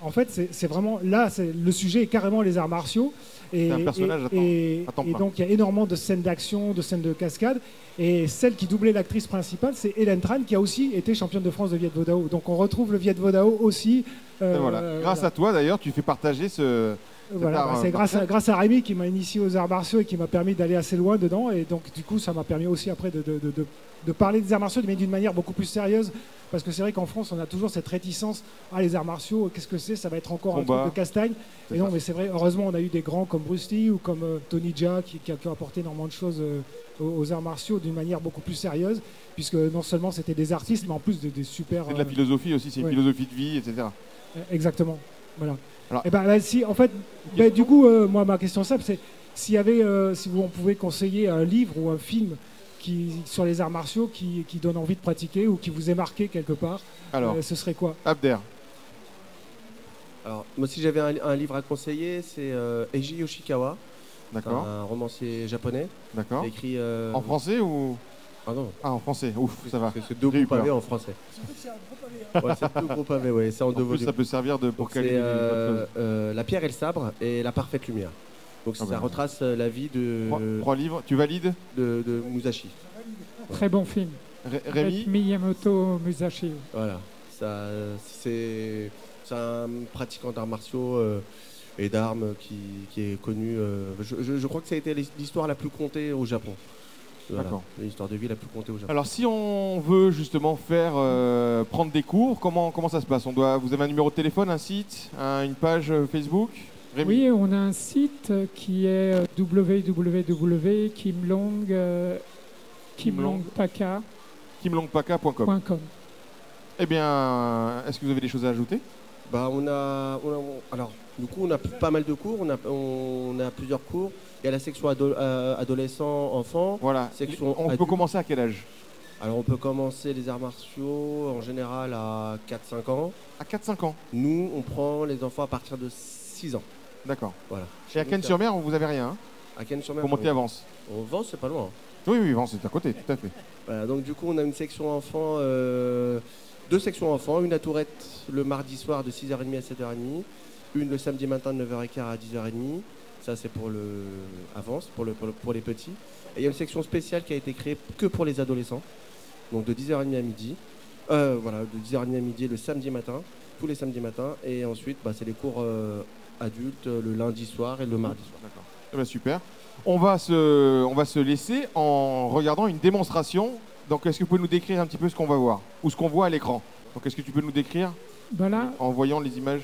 Speaker 11: en fait, c'est vraiment là, le sujet est carrément les arts martiaux.
Speaker 1: C'est un personnage
Speaker 11: et donc il y a énormément de scènes d'action, de scènes de cascade. Et celle qui doublait l'actrice principale, c'est Hélène Tran, qui a aussi été championne de France de Viet Vo Dao. Donc on retrouve le Viet Vo Dao aussi.
Speaker 1: Grâce à toi d'ailleurs, tu fais partager ce...
Speaker 11: c'est grâce à Rémi qui m'a initié aux arts martiaux et qui m'a permis d'aller assez loin dedans. Et donc du coup, ça m'a permis aussi après de parler des arts martiaux, mais d'une manière beaucoup plus sérieuse. Parce que c'est vrai qu'en France, on a toujours cette réticence. Ah, les arts martiaux, qu'est-ce que c'est? Ça va être encore un truc de castagne. Et non, mais c'est vrai, heureusement, on a eu des grands comme Bruce Lee ou comme Tony Jaa qui ont apporté énormément de choses aux arts martiaux d'une manière beaucoup plus sérieuse. Puisque non seulement c'était des artistes, mais en plus des super...
Speaker 1: C'est de la philosophie aussi, c'est une philosophie de vie, etc.
Speaker 11: Exactement. Voilà.
Speaker 1: Alors,
Speaker 11: et ben, si, en fait, du coup, moi, ma question simple, c'est s'il y avait, si on pouvait conseiller un livre ou un film sur les arts martiaux qui donne envie de pratiquer ou qui vous ait marqué quelque part, ce serait quoi?
Speaker 1: Abder.
Speaker 10: Alors, moi, si j'avais un livre à conseiller, c'est Eiji Yoshikawa.
Speaker 1: D'accord.
Speaker 10: Un romancier japonais.
Speaker 1: D'accord.
Speaker 10: Écrit
Speaker 1: en français ou...
Speaker 10: Ah non.
Speaker 1: Ah, en français. Ouf, ça va.
Speaker 10: C'est deux gros pavés en français.
Speaker 11: C'est un gros pavé.
Speaker 10: Ouais, c'est deux gros pavés, ouais. C'est en deux volumes.
Speaker 1: Ça peut servir pour caler
Speaker 10: La pierre et le sabre et la parfaite lumière. Donc ça retrace la vie de...
Speaker 1: 3 livres, tu valides?
Speaker 10: De Musashi.
Speaker 9: Très bon film.
Speaker 1: Rémi?
Speaker 9: Miyamoto Musashi.
Speaker 10: Voilà. C'est un pratiquant d'arts martiaux et d'armes qui est connu. Je crois que ça a été l'histoire la plus contée au Japon. Voilà,
Speaker 1: d'accord.
Speaker 10: L'histoire de vie la plus contée au Japon.
Speaker 1: Alors si on veut justement prendre des cours, comment ça se passe? Vous avez un numéro de téléphone, un site, une page Facebook? Rémi?
Speaker 9: Oui, on a un site qui est
Speaker 1: kimlongpaka.com. Eh bien, est-ce que vous avez des choses à ajouter?
Speaker 10: Alors, du coup, on a pas mal de cours. On a plusieurs cours. Il y a la section adolescents, enfants.
Speaker 1: Voilà. On peut commencer à quel âge?
Speaker 10: Alors, on peut commencer les arts martiaux en général à 4-5 ans.
Speaker 1: À 4-5 ans?
Speaker 10: Nous, on prend les enfants à partir de 6 ans.
Speaker 1: D'accord.
Speaker 10: Voilà.
Speaker 1: Et à Cannes-sur-Mer, vous n'avez rien, hein?
Speaker 10: À Cannes-sur-Mer,
Speaker 1: pour monter à Vence.
Speaker 10: Vence, c'est pas loin.
Speaker 1: Oui, Vence, c'est à côté, tout à fait.
Speaker 10: Voilà, donc du coup, on a une section enfants, 2 sections enfants, une à Tourette le mardi soir de 6h30 à 7h30, une le samedi matin de 9h15 à 10h30. Ça, c'est pour Avance, pour les petits. Et il y a une section spéciale qui a été créée que pour les adolescents, donc de 10h30 à midi. Voilà, de 10h30 à midi le samedi matin, tous les samedis matins. Et ensuite, c'est les cours adultes le lundi soir et le mardi soir.
Speaker 1: D'accord. Eh bien, super. On va se laisser en regardant une démonstration. Donc, est-ce que vous pouvez nous décrire un petit peu ce qu'on va voir ou ce qu'on voit à l'écran? Donc, est-ce que tu peux nous décrire en voyant les images?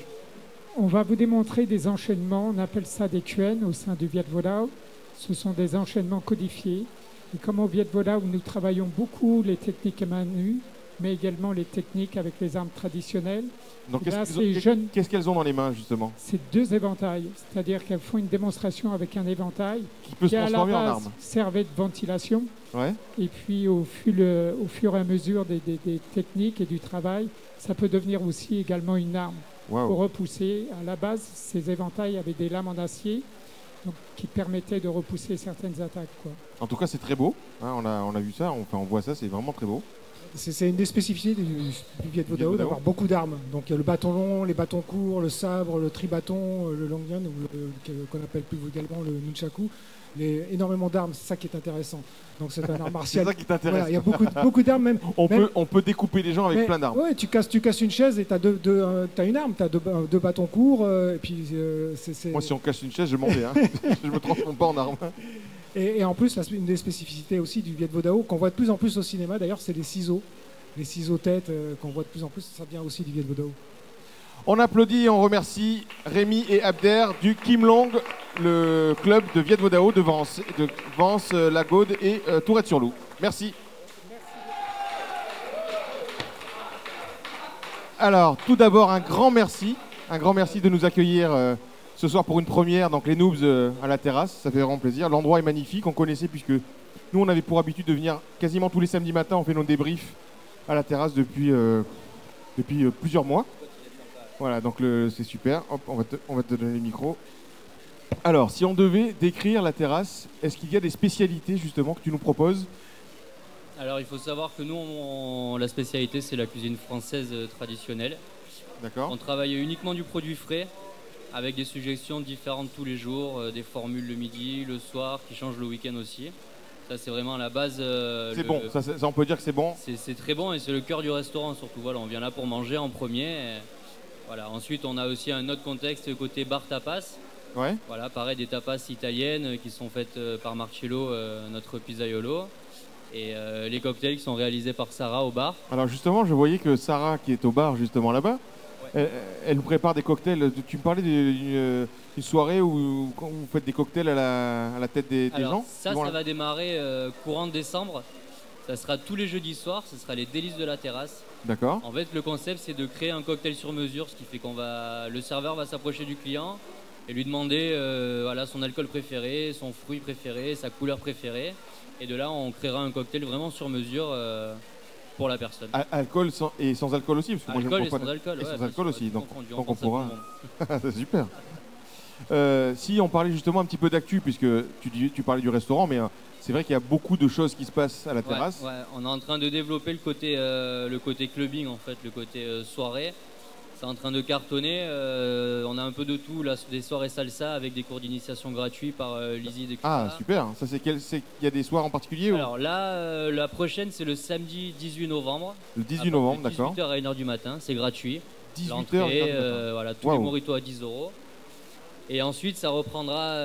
Speaker 9: On va vous démontrer des enchaînements. On appelle ça des QN au sein du Viet Vo Dao. Ce sont des enchaînements codifiés. Et comme au Viet Vo Dao, nous travaillons beaucoup les techniques à main nue, mais également les techniques avec les armes traditionnelles.
Speaker 1: Donc, qu'est-ce qu'elles ont dans les mains, justement?
Speaker 9: C'est 2 éventails, c'est-à-dire qu'elles font une démonstration avec un éventail
Speaker 1: qui peut se transformer en arme.
Speaker 9: Servait de ventilation.
Speaker 1: Ouais.
Speaker 9: Et puis, au fur et à mesure des techniques et du travail, ça peut devenir aussi également une arme.
Speaker 1: Wow.
Speaker 9: Pour repousser. À la base, ces éventails avaient des lames en acier donc, qui permettait de repousser certaines attaques, quoi.
Speaker 1: En tout cas, c'est très beau. Hein, on a vu ça, on voit ça, c'est vraiment très beau.
Speaker 11: C'est une des spécificités du Viet Vo Dao d'avoir beaucoup d'armes. Donc il y a le bâton long, les bâtons courts, le sabre, le tri-bâton, le longyan, qu'on appelle plus vulgairement le nunchaku. Énormément d'armes, c'est ça qui est intéressant. Donc c'est un art martial.
Speaker 1: C'est ça qui t'intéresse.
Speaker 11: Voilà, il y a beaucoup d'armes même.
Speaker 1: On peut découper les gens avec plein d'armes.
Speaker 11: Ouais, tu casses une chaise et t'as une arme, t'as deux bâtons courts. Et puis,
Speaker 1: Moi, si on casse une chaise, je m'en vais. Hein. Je me transforme pas en arme.
Speaker 11: Et en plus, une des spécificités aussi du Viet Vo Dao, qu'on voit de plus en plus au cinéma, d'ailleurs, c'est les ciseaux. Les ciseaux tête qu'on voit de plus en plus, ça vient aussi du Viet Vo Dao.
Speaker 1: On applaudit et on remercie Rémi et Abder du Kim Long, le club de Viet Vo Dao de Vence, La Gaude et Tourette-sur-Loup. Merci. Alors, tout d'abord, un grand merci de nous accueillir ce soir pour une première, donc les Noobs à la terrasse, ça fait vraiment plaisir. L'endroit est magnifique, on connaissait puisque nous on avait pour habitude de venir quasiment tous les samedis matins, on fait nos débriefs à la terrasse depuis plusieurs mois. Voilà, donc c'est super. Hop, on va te donner le micro. Alors, si on devait décrire la terrasse, est-ce qu'il y a des spécialités justement que tu nous proposes?
Speaker 12: Alors, il faut savoir que nous, la spécialité, c'est la cuisine française traditionnelle.
Speaker 1: D'accord.
Speaker 12: On travaille uniquement du produit frais, avec des suggestions différentes tous les jours, des formules le midi, le soir, qui changent le week-end aussi. Ça, c'est vraiment la base.
Speaker 1: C'est bon, ça on peut dire que c'est bon.
Speaker 12: C'est très bon et c'est le cœur du restaurant surtout. Voilà, on vient là pour manger en premier. Voilà. Ensuite, on a aussi un autre contexte côté bar tapas.
Speaker 1: Ouais.
Speaker 12: Voilà, pareil, des tapas italiennes qui sont faites par Marcello, notre pizzaiolo. Et les cocktails qui sont réalisés par Sarah au bar.
Speaker 1: Alors justement, je voyais que Sarah, qui est au bar justement là-bas, elle nous prépare des cocktails. Tu me parlais d'une soirée où vous faites des cocktails à la tête des gens.
Speaker 12: Ça va démarrer courant décembre. Ça sera tous les jeudis soirs. Ce sera les délices de la terrasse.
Speaker 1: D'accord.
Speaker 12: En fait, le concept, c'est de créer un cocktail sur mesure, ce qui fait le serveur va s'approcher du client et lui demander son alcool préféré, son fruit préféré, sa couleur préférée. Et de là, on créera un cocktail vraiment sur mesure pour la personne.
Speaker 1: Alcool et sans alcool aussi, parce que
Speaker 12: alcool
Speaker 1: moi je
Speaker 12: et sans alcool.
Speaker 1: Et sans alcool aussi, donc on
Speaker 12: pourra.
Speaker 1: C'est super. Si on parlait justement un petit peu d'actu, puisque tu parlais du restaurant, mais c'est vrai qu'il y a beaucoup de choses qui se passent à la terrasse.
Speaker 12: Ouais, on est en train de développer le côté clubbing, en fait, le côté soirée. C'est en train de cartonner. On a un peu de tout, là, des soirées salsa avec des cours d'initiation gratuits par Lizzie de Cuba.
Speaker 1: Ah, super. Ça, il y a des soirs en particulier
Speaker 12: Alors là, la prochaine, c'est le samedi 18 novembre.
Speaker 1: Le 18 novembre, d'accord.
Speaker 12: 18h à 1h du matin, c'est gratuit.
Speaker 1: 18h,
Speaker 12: voilà, tous les moritos à 10 €. Et ensuite, ça reprendra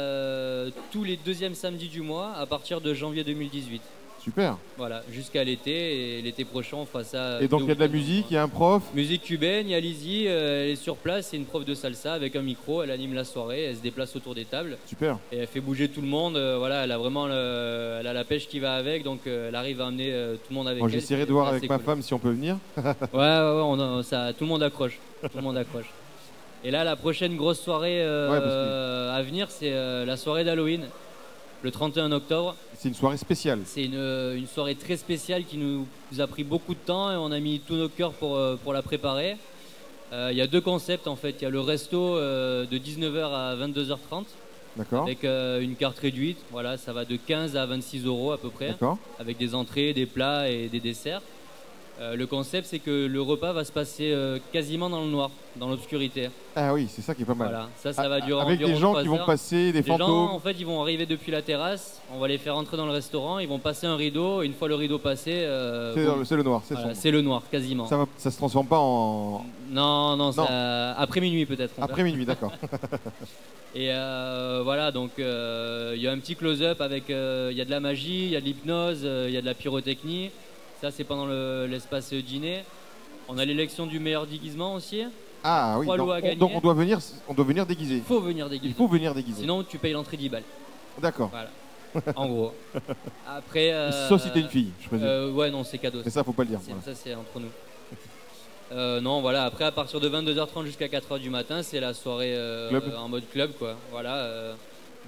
Speaker 12: tous les deuxièmes samedis du mois à partir de janvier 2018.
Speaker 1: Super.
Speaker 12: Voilà, jusqu'à l'été. Et l'été prochain, on fera ça.
Speaker 1: Et donc, il y a de la musique, il y a un prof.
Speaker 12: Musique cubaine, il y a Lizzie, elle est sur place, c'est une prof de salsa avec un micro, elle anime la soirée, elle se déplace autour des tables.
Speaker 1: Super.
Speaker 12: Et elle fait bouger tout le monde. Voilà, elle a vraiment elle a la pêche qui va avec, donc elle arrive à amener tout le monde avec elle.
Speaker 1: J'essaierai de voir avec ma femme si on peut venir.
Speaker 12: Ouais, tout le monde accroche. Tout le monde accroche. Et là, la prochaine grosse soirée à venir, c'est la soirée d'Halloween, le 31 octobre.
Speaker 1: C'est une soirée spéciale.
Speaker 12: C'est une soirée très spéciale qui nous a pris beaucoup de temps et on a mis tous nos cœurs pour la préparer. Il y a deux concepts en fait. Il y a le resto de 19h à 22h30.
Speaker 1: D'accord.
Speaker 12: Avec une carte réduite. Voilà, ça va de 15 à 26 € à peu près.
Speaker 1: D'accord.
Speaker 12: Avec des entrées, des plats et des desserts. Le concept, c'est que le repas va se passer quasiment dans le noir, dans l'obscurité.
Speaker 1: Ah oui, c'est ça qui est pas mal.
Speaker 12: Voilà, ça va durer
Speaker 1: avec des gens qui vont passer, des fantômes.
Speaker 12: Les gens, en fait, ils vont arriver depuis la terrasse. On va les faire entrer dans le restaurant. Ils vont passer un rideau. Et une fois le rideau passé,
Speaker 1: c'est le noir.
Speaker 12: C'est le noir, quasiment.
Speaker 1: Ça se transforme pas en.
Speaker 12: Non. Après minuit peut-être.
Speaker 1: Après minuit, d'accord.
Speaker 12: Et voilà, donc il y a un petit close-up avec. Il y a de la magie, il y a de l'hypnose, il y a de la pyrotechnie. Ça, c'est pendant l'espace dîner. On a l'élection du meilleur déguisement aussi.
Speaker 1: Ah oui, donc on doit venir déguisé.
Speaker 12: Il faut venir déguisé.
Speaker 1: Il faut venir déguisé.
Speaker 12: Sinon, tu payes l'entrée 10 balles.
Speaker 1: D'accord.
Speaker 12: Voilà. En gros. Après.
Speaker 1: Sauf si t'es une fille, je présume.
Speaker 12: Ouais, non, c'est cadeau.
Speaker 1: Mais ça, faut pas le dire.
Speaker 12: Voilà. Ça, c'est entre nous. Non, voilà. Après, à partir de 22h30 jusqu'à 4h du matin, c'est la soirée en mode club, quoi. Voilà.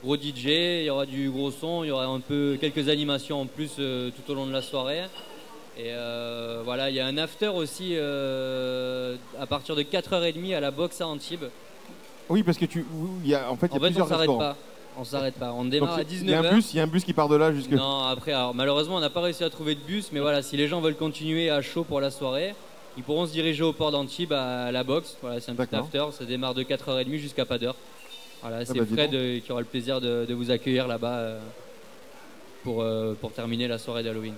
Speaker 12: Gros DJ, il y aura du gros son, il y aura quelques animations en plus tout au long de la soirée. Et voilà, il y a un after aussi à partir de 4h30 à la boxe à Antibes.
Speaker 1: Oui, parce que il y a plusieurs restaurants.
Speaker 12: On s'arrête pas. On démarre à 19h.
Speaker 1: Il y a un bus qui part de là jusque...
Speaker 12: Non, après, alors, malheureusement, on n'a pas réussi à trouver de bus. Mais voilà, si les gens veulent continuer à chaud pour la soirée, ils pourront se diriger au port d'Antibes à la boxe. Voilà, c'est un petit after. Ça démarre de 4h30 jusqu'à pas d'heure. Voilà, c'est Fred qui aura le plaisir de vous accueillir là-bas pour terminer la soirée d'Halloween.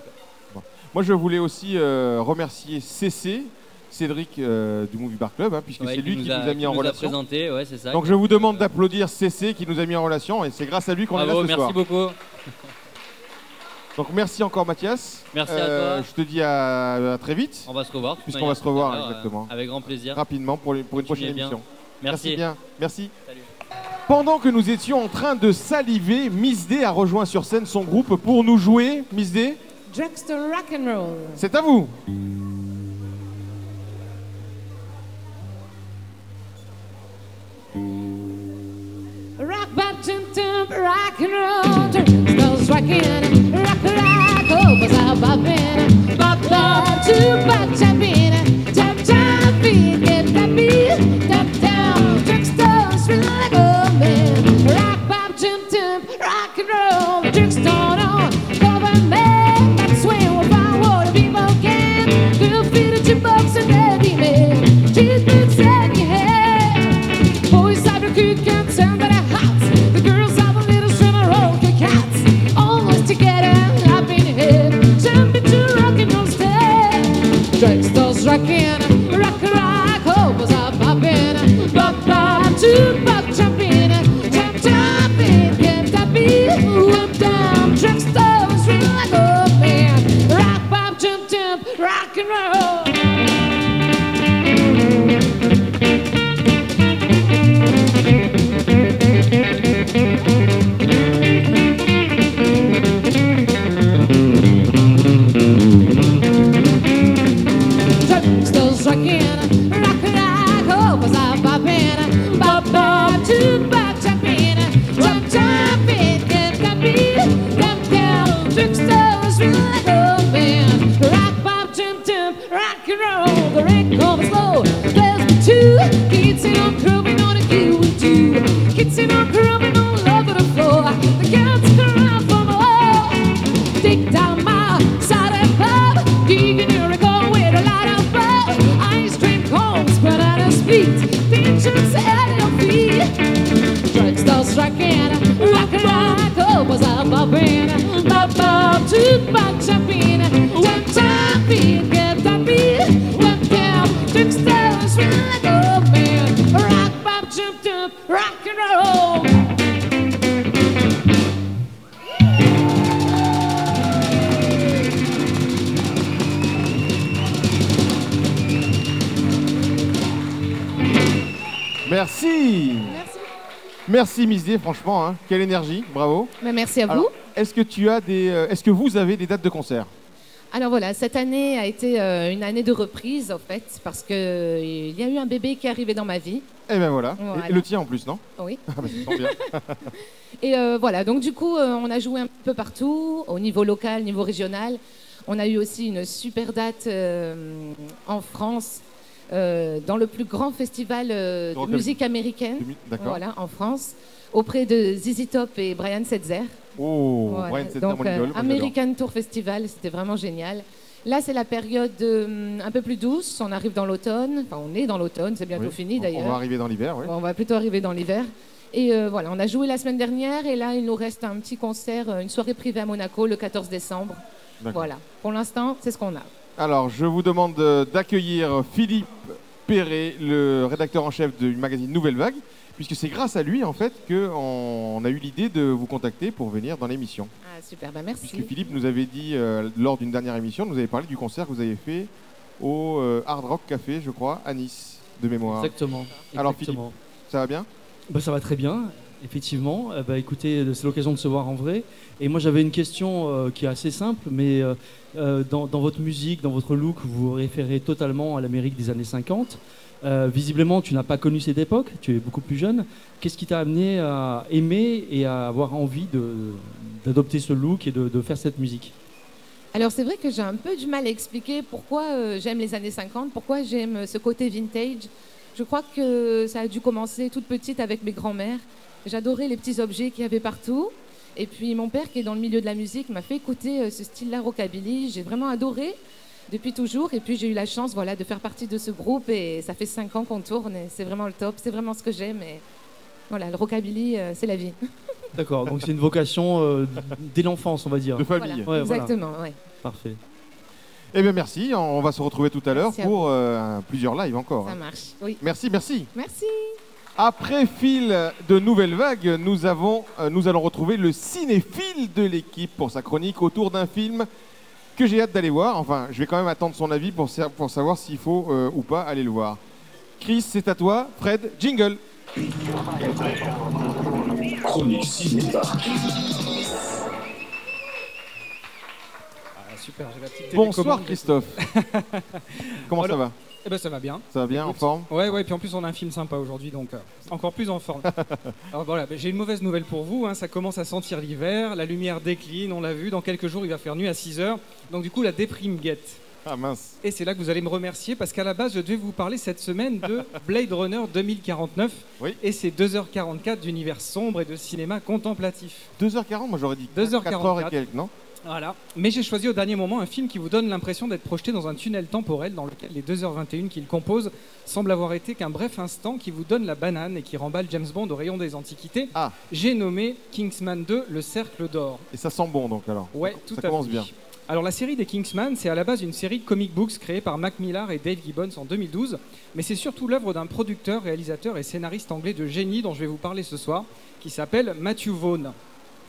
Speaker 1: Bon. Moi, je voulais aussi remercier CC, Cédric du Movie Bar Club, puisque c'est lui qui nous a mis en relation.
Speaker 12: Présenté, ouais, c'est ça.
Speaker 1: Donc je vous demande d'applaudir CC qui nous a mis en relation, et c'est grâce à lui qu'on est là ce soir.
Speaker 12: Merci beaucoup.
Speaker 1: Donc merci encore Mathias.
Speaker 12: Merci à toi.
Speaker 1: Je te dis à très vite.
Speaker 12: On va se revoir.
Speaker 1: Puisqu'on va se revoir exactement.
Speaker 12: Avec grand plaisir.
Speaker 1: Rapidement pour une prochaine émission.
Speaker 12: Merci
Speaker 1: bien. Merci.
Speaker 12: Salut.
Speaker 1: Pendant que nous étions en train de saliver, Miss D a rejoint sur scène son groupe pour nous jouer. Miss D,
Speaker 7: Dragster Rock'n'Roll.
Speaker 1: c'est à vous.
Speaker 7: Rock, bop, tum, tum, rock and roll. Dragsters rockin', rock, rock, oh, was I boppin', bop, bop, two, bop, jumpin', jump, jump, beat, get that beat, jump down. Dragsters really go, man. Rock, bop, tum, tum, rock and roll. Dragster on, government, that's when we'll find what the people can. Girl, feed it, jukebox and heavy man. Cheese boots and your head. Boys have a good concern, but a hot. The girls have a little swimmer, roll the cats. Almost together, up in the head. Jumping to rock and roll step. Dragsters rockin', rock, rock, oh, was I boppin', bop, bop, two, bop, jumpin', jump, jumpin', get that beat, up, down. Dragsters really like a man. Rock, bop, jump, jump, rock and roll. Dragsters rockin', rock, rock, oh, was I boppin', bop, bop, two, bop, jumpin', jump, jumpin', get that beat, jump down. Dragsters really like a man. Rock, bop, jump, jump, rock and roll. The ring comes slow, there's the two. Kids in on grooving on a Q2. Kids in on grooving all over the floor. The girls come out from the wall. Take down my side and pub. Digging your go with a lot of blood. Ice cream cones spread out of speed. Tensions at your feet. Dragsters rockin', rock, rock, oh, was I boppin', bop, bop, two, bop, jumpin', jump, jumpin', get that beat, went down. Dragsters really like a man. Rock, bop, jump, jump, rock and roll.
Speaker 1: Merci. Merci Miss D, franchement, quelle énergie, bravo.
Speaker 7: Mais merci à vous.
Speaker 1: Alors, est-ce que vous avez des dates de concert?
Speaker 7: Alors voilà, cette année a été une année de reprise en fait, parce qu'il y a eu un bébé qui est arrivé dans ma vie.
Speaker 1: Et ben voilà,
Speaker 7: Voilà.
Speaker 1: Et le tien en plus, non?
Speaker 7: Oui.
Speaker 1: Ah bah, ça sent bien.
Speaker 7: Et voilà, donc du coup, on a joué un peu partout, au niveau local, niveau régional. On a eu aussi une super date en France, dans le plus grand festival de musique américaine, voilà, en France, auprès de ZZ Top et Brian Setzer.
Speaker 1: Oh,
Speaker 7: Voilà.
Speaker 1: Brian Setzer,
Speaker 7: Donc,
Speaker 1: mon idole, moi,
Speaker 7: American Tour Festival, c'était vraiment génial. Là, c'est la période un peu plus douce. On arrive dans l'automne. Enfin, on est dans l'automne. C'est bientôt fini d'ailleurs.
Speaker 1: On va arriver dans l'hiver, oui.
Speaker 7: On va plutôt arriver dans l'hiver. Et voilà, on a joué la semaine dernière. Et là, il nous reste un petit concert, une soirée privée à Monaco le 14 décembre. Voilà. Pour l'instant, c'est ce qu'on a.
Speaker 1: Alors, je vous demande d'accueillir Philippe Perret, le rédacteur en chef du magazine Nouvelle Vague, puisque c'est grâce à lui, en fait, qu'on a eu l'idée de vous contacter pour venir dans l'émission.
Speaker 7: Ah, super, merci.
Speaker 1: Puisque Philippe nous avait dit, lors d'une dernière émission, nous avait parlé du concert que vous avez fait au Hard Rock Café, je crois, à Nice, de mémoire.
Speaker 13: Exactement.
Speaker 1: Alors Philippe, ça va bien?
Speaker 13: Ça va très bien, effectivement. Écoutez, c'est l'occasion de se voir en vrai. Et moi, j'avais une question qui est assez simple, mais dans votre musique, dans votre look, vous vous référez totalement à l'Amérique des années 50. Visiblement, tu n'as pas connu cette époque, tu es beaucoup plus jeune. Qu'est-ce qui t'a amené à aimer et à avoir envie d'adopter ce look et de faire cette musique?
Speaker 7: Alors c'est vrai que j'ai un peu du mal à expliquer pourquoi j'aime les années 50, pourquoi j'aime ce côté vintage. Je crois que ça a dû commencer toute petite avec mes grands-mères J'adorais les petits objets qu'il y avait partout. Et puis mon père, qui est dans le milieu de la musique, m'a fait écouter ce style-là, rockabilly. J'ai vraiment adoré depuis toujours. Et puis j'ai eu la chance de faire partie de ce groupe. Et ça fait 5 ans qu'on tourne. Et c'est vraiment le top. C'est vraiment ce que j'aime. Et voilà, le rockabilly, c'est la vie.
Speaker 13: D'accord, donc c'est une vocation dès l'enfance, on va dire.
Speaker 1: De famille.
Speaker 7: Voilà, exactement, ouais.
Speaker 13: Parfait.
Speaker 1: Eh bien, merci. On va se retrouver tout à l'heure pour plusieurs lives encore.
Speaker 7: Ça marche, oui.
Speaker 1: Merci, merci.
Speaker 7: Merci.
Speaker 1: Après fil de nouvelles vagues, nous allons retrouver le cinéphile de l'équipe pour sa chronique autour d'un film que j'ai hâte d'aller voir. Enfin, je vais quand même attendre son avis pour savoir s'il faut ou pas aller le voir. Chris, c'est à toi. Fred, jingle.
Speaker 14: Chronique cinéma.
Speaker 15: Super, j'ai la petite
Speaker 1: Bonsoir Christophe. Comment ça va?
Speaker 15: Eh ben ça va bien.
Speaker 1: Ça va bien, en forme?
Speaker 15: Ouais, puis en plus on a un film sympa aujourd'hui, donc encore plus en forme. Alors voilà, j'ai une mauvaise nouvelle pour vous, ça commence à sentir l'hiver, la lumière décline, on l'a vu, dans quelques jours il va faire nuit à 6h, donc du coup la déprime guette.
Speaker 1: Ah mince.
Speaker 15: Et c'est là que vous allez me remercier, parce qu'à la base je devais vous parler cette semaine de Blade Runner 2049, et c'est 2h44 d'univers sombre et de cinéma contemplatif.
Speaker 1: 2h40, moi j'aurais dit
Speaker 15: 2h44.
Speaker 1: 4h et quelques, non?
Speaker 15: Voilà. Mais j'ai choisi au dernier moment un film qui vous donne l'impression d'être projeté dans un tunnel temporel dans lequel les 2h21 qu'il compose semblent avoir été qu'un bref instant qui vous donne la banane et qui remballe James Bond au rayon des antiquités. J'ai nommé Kingsman 2, le cercle d'or.
Speaker 1: Et ça sent bon donc alors?
Speaker 15: Ouais, tout à fait.
Speaker 1: Ça commence bien.
Speaker 15: Alors la série des Kingsman, c'est à la base une série de comic books créée par Mac Millar et Dave Gibbons en 2012, mais c'est surtout l'œuvre d'un producteur, réalisateur et scénariste anglais de génie dont je vais vous parler ce soir, qui s'appelle Matthew Vaughn.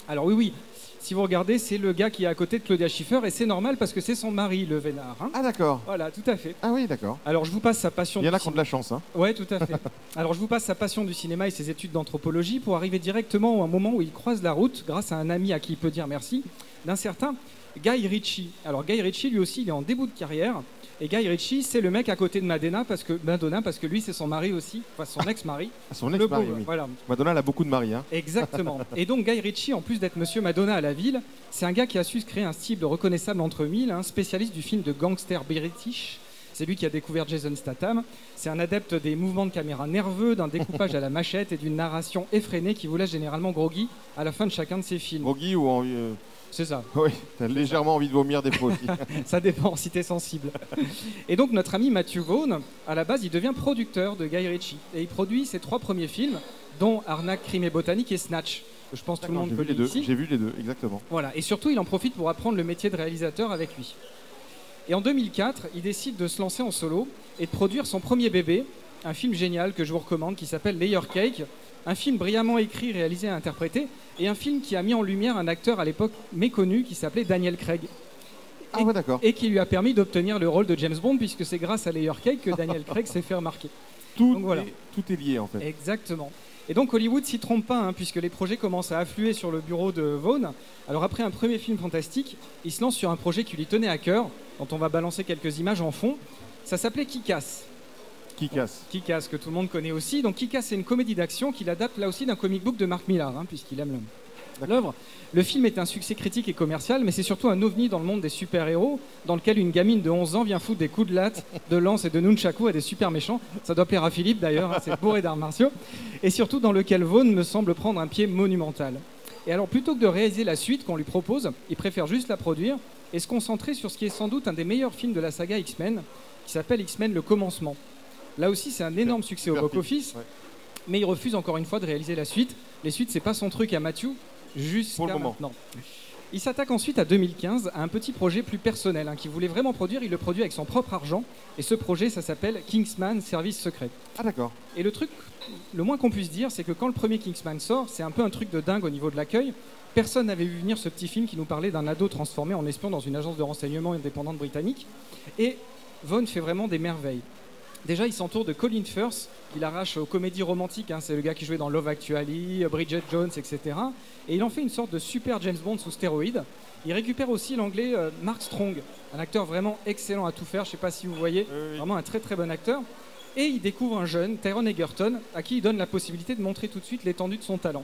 Speaker 15: Alors oui, si vous regardez, c'est le gars qui est à côté de Claudia Schiffer et c'est normal parce que c'est son mari, le vénard.
Speaker 1: Ah d'accord.
Speaker 15: Voilà, tout à fait.
Speaker 1: Ah oui, d'accord.
Speaker 15: Alors je vous passe sa passion.
Speaker 1: Il y en a qui ont de la chance, hein.
Speaker 15: Ouais, tout à fait. Alors je vous passe sa passion du cinéma et ses études d'anthropologie pour arriver directement à un moment où il croise la route, grâce à un ami à qui il peut dire merci, d'un certain Guy Ritchie. Alors Guy Ritchie, lui aussi, il est en début de carrière. Et Guy Ritchie, c'est le mec à côté de Madonna parce que lui, c'est son mari aussi, enfin son ex-mari.
Speaker 1: Son ex-mari, oui.
Speaker 15: Voilà.
Speaker 1: Madonna, elle a beaucoup de maris, hein.
Speaker 15: Exactement. Et donc Guy Ritchie, en plus d'être Monsieur Madonna à la ville, c'est un gars qui a su se créer un style reconnaissable entre mille, un spécialiste du film de gangster british. C'est lui qui a découvert Jason Statham. C'est un adepte des mouvements de caméra nerveux, d'un découpage à la machette et d'une narration effrénée qui vous laisse généralement groggy à la fin de chacun de ses films.
Speaker 1: Groggy ou en...
Speaker 15: C'est ça.
Speaker 1: Oui, t'as légèrement envie de vomir des fois aussi.
Speaker 15: Ça dépend si t'es sensible. Et donc notre ami Matthew Vaughn, à la base, il devient producteur de Guy Ritchie. Et il produit ses 3 premiers films, dont Arnaque, Crime et Botanique et Snatch. Je pense que tout le monde connaît ici.
Speaker 1: J'ai vu les deux, exactement.
Speaker 15: Voilà. Et surtout, il en profite pour apprendre le métier de réalisateur avec lui. Et en 2004, il décide de se lancer en solo et de produire son premier bébé, un film génial que je vous recommande qui s'appelle Layer Cake. Un film brillamment écrit, réalisé et interprété, et un film qui a mis en lumière un acteur à l'époque méconnu qui s'appelait Daniel Craig.
Speaker 1: Ah ouais, d'accord.
Speaker 15: Et qui lui a permis d'obtenir le rôle de James Bond, puisque c'est grâce à Layer Cake que Daniel Craig s'est fait remarquer.
Speaker 1: Tout est lié en fait.
Speaker 15: Exactement. Et donc Hollywood s'y trompe pas, puisque les projets commencent à affluer sur le bureau de Vaughn. Alors après un premier film fantastique, il se lance sur un projet qui lui tenait à cœur, dont on va balancer quelques images en fond. Ça s'appelait Kick-Ass. Kick-Ass, que tout le monde connaît aussi. Donc Kick-Ass, c'est une comédie d'action qu'il adapte là aussi d'un comic book de Mark Millar, puisqu'il aime l'œuvre. Le film est un succès critique et commercial, mais c'est surtout un ovni dans le monde des super-héros, dans lequel une gamine de 11 ans vient foutre des coups de latte, de lance et de nunchaku à des super méchants. Ça doit plaire à Philippe d'ailleurs, c'est bourré d'arts martiaux. Et surtout dans lequel Vaughn me semble prendre un pied monumental. Et alors plutôt que de réaliser la suite qu'on lui propose, il préfère juste la produire et se concentrer sur ce qui est sans doute un des meilleurs films de la saga X-Men, qui s'appelle X-Men Le Commencement. Là aussi, c'est un énorme succès au box-office, mais il refuse encore une fois de réaliser la suite. Les suites, c'est pas son truc à Matthew, jusqu'à maintenant. Il s'attaque ensuite à 2015 à un petit projet plus personnel qu'il voulait vraiment produire. Il le produit avec son propre argent, et ce projet, ça s'appelle Kingsman Service Secret.
Speaker 1: Ah d'accord.
Speaker 15: Et le truc, le moins qu'on puisse dire, c'est que quand le premier Kingsman sort, c'est un peu un truc de dingue au niveau de l'accueil. Personne n'avait vu venir ce petit film qui nous parlait d'un ado transformé en espion dans une agence de renseignement indépendante britannique. Et Vaughn fait vraiment des merveilles. Déjà, il s'entoure de Colin Firth, il arrache aux comédies romantiques, c'est le gars qui jouait dans Love Actually, Bridget Jones, etc. Et il en fait une sorte de super James Bond sous stéroïdes. Il récupère aussi l'anglais Mark Strong, un acteur vraiment excellent à tout faire, je ne sais pas si vous voyez, vraiment un très très bon acteur. Et il découvre un jeune, Taron Egerton, à qui il donne la possibilité de montrer tout de suite l'étendue de son talent.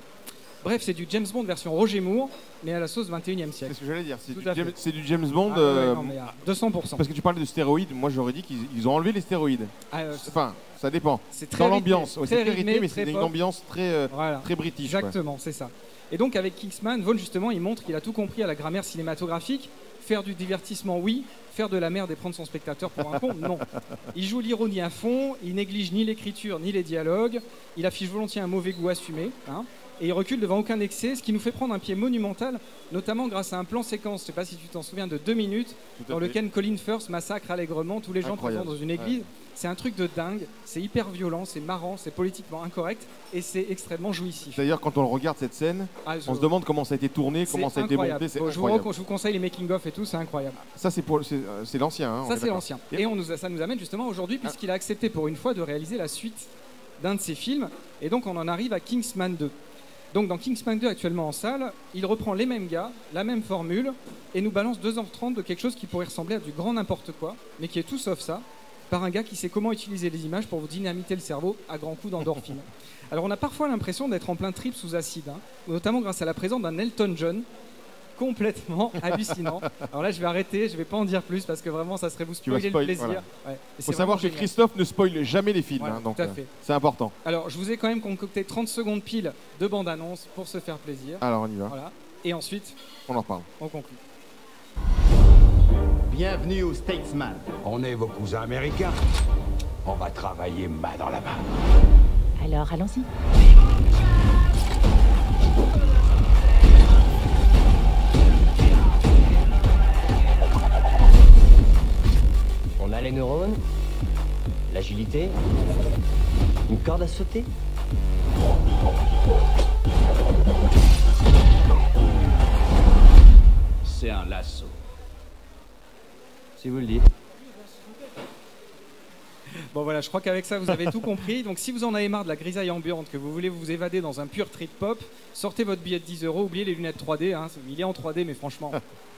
Speaker 15: Bref, c'est du James Bond version Roger Moore, mais à la sauce 21e siècle.
Speaker 1: C'est ce que j'allais dire.
Speaker 15: Tout à fait.
Speaker 1: C'est du James Bond.
Speaker 15: Ah ouais, non, mais à 200%.
Speaker 1: Parce que tu parlais de stéroïdes. Moi, j'aurais dit qu'ils ont enlevé les stéroïdes.
Speaker 15: Enfin,
Speaker 1: ça dépend.
Speaker 15: C'est très
Speaker 1: dans l'ambiance.
Speaker 15: rythmé,
Speaker 1: C'est très rythmé, mais
Speaker 15: très
Speaker 1: c'est une
Speaker 15: pop.
Speaker 1: ambiance très british.
Speaker 15: Exactement, c'est ça. Et donc avec Kingsman, Vaughn justement, il montre qu'il a tout compris à la grammaire cinématographique. Faire du divertissement, oui. Faire de la merde et prendre son spectateur pour un con, non. Il joue l'ironie à fond, il néglige ni l'écriture ni les dialogues, il affiche volontiers un mauvais goût assumé, hein, et il recule devant aucun excès, ce qui nous fait prendre un pied monumental, notamment grâce à un plan séquence, je sais pas si tu t'en souviens, de 2 minutes, dans lequel Colin Firth massacre allègrement tous les gens présents dans une église. C'est un truc de dingue, c'est hyper violent, c'est marrant, c'est politiquement incorrect, et c'est extrêmement jouissif.
Speaker 1: D'ailleurs, quand on regarde cette scène, on se demande comment ça a été tourné, comment ça a été monté. C'est incroyable.
Speaker 15: Je vous conseille les making-of et tout, c'est incroyable.
Speaker 1: Ça, c'est l'ancien. Hein,
Speaker 15: ça, c'est l'ancien. Et ça nous amène justement aujourd'hui, puisqu'il a accepté pour une fois de réaliser la suite d'un de ses films, et donc on en arrive à Kingsman 2. Donc dans Kingsman 2 actuellement en salle, il reprend les mêmes gars, la même formule, et nous balance 2h30 de quelque chose qui pourrait ressembler à du grand n'importe quoi, mais qui est tout sauf ça, par un gars qui sait comment utiliser les images pour vous dynamiter le cerveau à grands coups d'endorphine. Alors on a parfois l'impression d'être en plein trip sous acide, hein, notamment grâce à la présence d'un Elton John, complètement hallucinant. Alors là je vais arrêter, je vais pas en dire plus parce que vraiment ça serait vous spoiler le plaisir.
Speaker 1: Voilà.
Speaker 15: Ouais.
Speaker 1: Il faut savoir que Christophe ne spoile jamais les films,
Speaker 15: voilà,
Speaker 1: hein, donc
Speaker 15: tout à fait.
Speaker 1: C'est important.
Speaker 15: Alors je vous ai quand même concocté 30 secondes pile de bande-annonce pour se faire plaisir.
Speaker 1: Alors on y va.
Speaker 15: Voilà. Et ensuite,
Speaker 1: on en reparle.
Speaker 15: On conclut.
Speaker 16: Bienvenue au Statesman. On est vos cousins américains. On va travailler main dans la main.
Speaker 17: Alors, allons-y.
Speaker 18: On a les neurones, l'agilité, une corde à sauter.
Speaker 16: C'est un lasso.
Speaker 18: Si vous le dites.
Speaker 15: Bon voilà, je crois qu'avec ça vous avez tout compris. Donc si vous en avez marre de la grisaille ambiante, que vous voulez vous évader dans un pur trip pop, sortez votre billet de 10 €, oubliez les lunettes 3D, hein. Il est en 3D mais franchement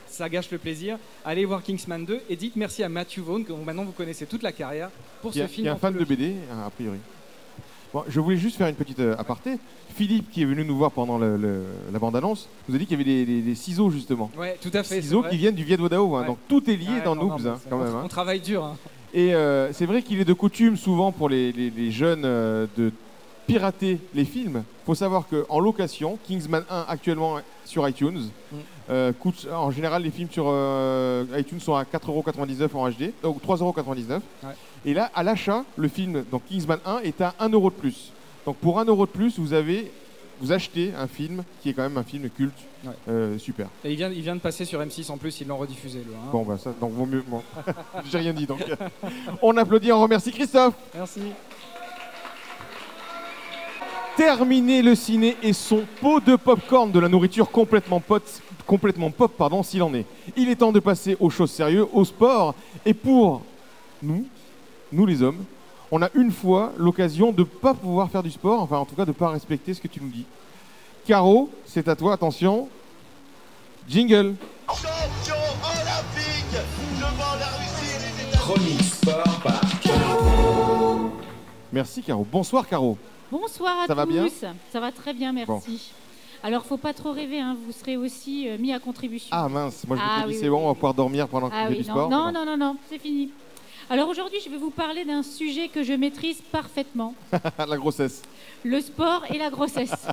Speaker 15: ça gâche le plaisir. Allez voir Kingsman 2 et dites merci à Matthew Vaughn, que maintenant vous connaissez toute la carrière, pour ce film.
Speaker 1: Il y a un fan de BD, a priori. Bon, je voulais juste faire une petite aparté. Philippe, qui est venu nous voir pendant la bande-annonce, nous a dit qu'il y avait des ciseaux, justement.
Speaker 15: Ouais, tout à fait.
Speaker 1: Ciseaux qui viennent du Viet Vo Dao, hein.
Speaker 15: Ouais.
Speaker 1: Donc tout est lié dans
Speaker 15: non,
Speaker 1: Noobs, hein, quand même.
Speaker 15: On travaille dur. Hein.
Speaker 1: Et c'est vrai qu'il est de coutume, souvent, pour les jeunes, de pirater les films. Il faut savoir qu'en location, Kingsman 1, actuellement sur iTunes, coûte, en général, les films sur iTunes sont à 4,99 € en HD, donc 3,99 €.
Speaker 15: Ouais.
Speaker 1: Et là, à l'achat, le film, donc Kingsman 1, est à 1 € de plus. Donc pour 1 € de plus, vous achetez un film qui est quand même un film culte, super.
Speaker 15: Et il vient de passer sur M6 en plus, ils l'ont rediffusé. Le, hein.
Speaker 1: Bon, bah ça, donc vaut mieux. Bon. J'ai rien dit, donc. On applaudit, on remercie Christophe.
Speaker 15: Merci.
Speaker 1: Terminer le ciné et son pot de popcorn, de la nourriture complètement pop, s'il en est. Il est temps de passer aux choses sérieuses, au sport. Et pour nous les hommes, on a une fois l'occasion de ne pas pouvoir faire du sport, enfin en tout cas de ne pas respecter ce que tu nous dis. Caro, c'est à toi, attention. Jingle.
Speaker 5: Champion olympique devant la Russie et les États-Unis.
Speaker 14: Chronique sport par
Speaker 1: Merci Caro. Bonsoir Caro.
Speaker 19: Bonsoir à tous.
Speaker 1: Ça va bien ?
Speaker 19: Ça va très bien, merci.
Speaker 1: Bon.
Speaker 19: Alors, faut pas trop rêver, hein, vous serez aussi mis à contribution.
Speaker 1: Ah mince, moi je me dis
Speaker 19: oui,
Speaker 1: c'est bon, on va pouvoir dormir pendant que tu fais du sport.
Speaker 19: Non, c'est fini. Alors aujourd'hui, je vais vous parler d'un sujet que je maîtrise parfaitement.
Speaker 1: La grossesse.
Speaker 19: Le sport et la grossesse.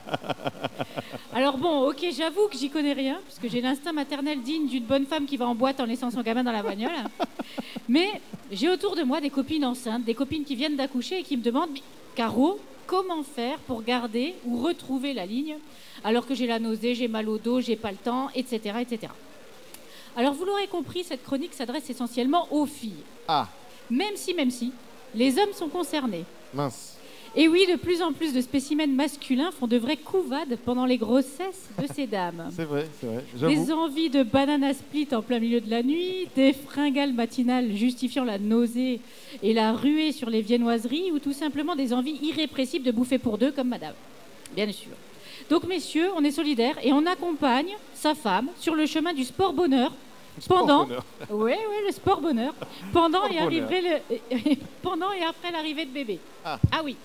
Speaker 19: Alors bon, ok, j'avoue que j'y connais rien, parce que j'ai l'instinct maternel digne d'une bonne femme qui va en boîte en laissant son gamin dans la bagnole. Mais j'ai autour de moi des copines enceintes, des copines qui viennent d'accoucher et qui me demandent « Caro, comment faire pour garder ou retrouver la ligne alors que j'ai la nausée, j'ai mal au dos, j'ai pas le temps, etc. etc. » Alors vous l'aurez compris, cette chronique s'adresse essentiellement aux filles.
Speaker 1: Ah.
Speaker 19: Même si, les hommes sont concernés.
Speaker 1: Mince.
Speaker 19: Et oui, de plus en plus de spécimens masculins font de vraies couvades pendant les grossesses de ces dames.
Speaker 1: C'est vrai, j'avoue.
Speaker 19: Des envies de banana split en plein milieu de la nuit, des fringales matinales justifiant la nausée et la ruée sur les viennoiseries, ou tout simplement des envies irrépressibles de bouffer pour deux comme madame. Bien sûr. Donc messieurs, on est solidaires et on accompagne sa femme sur le chemin du sport bonheur. Oui, le sport bonheur. Pendant et après l'arrivée de bébé. Ah oui.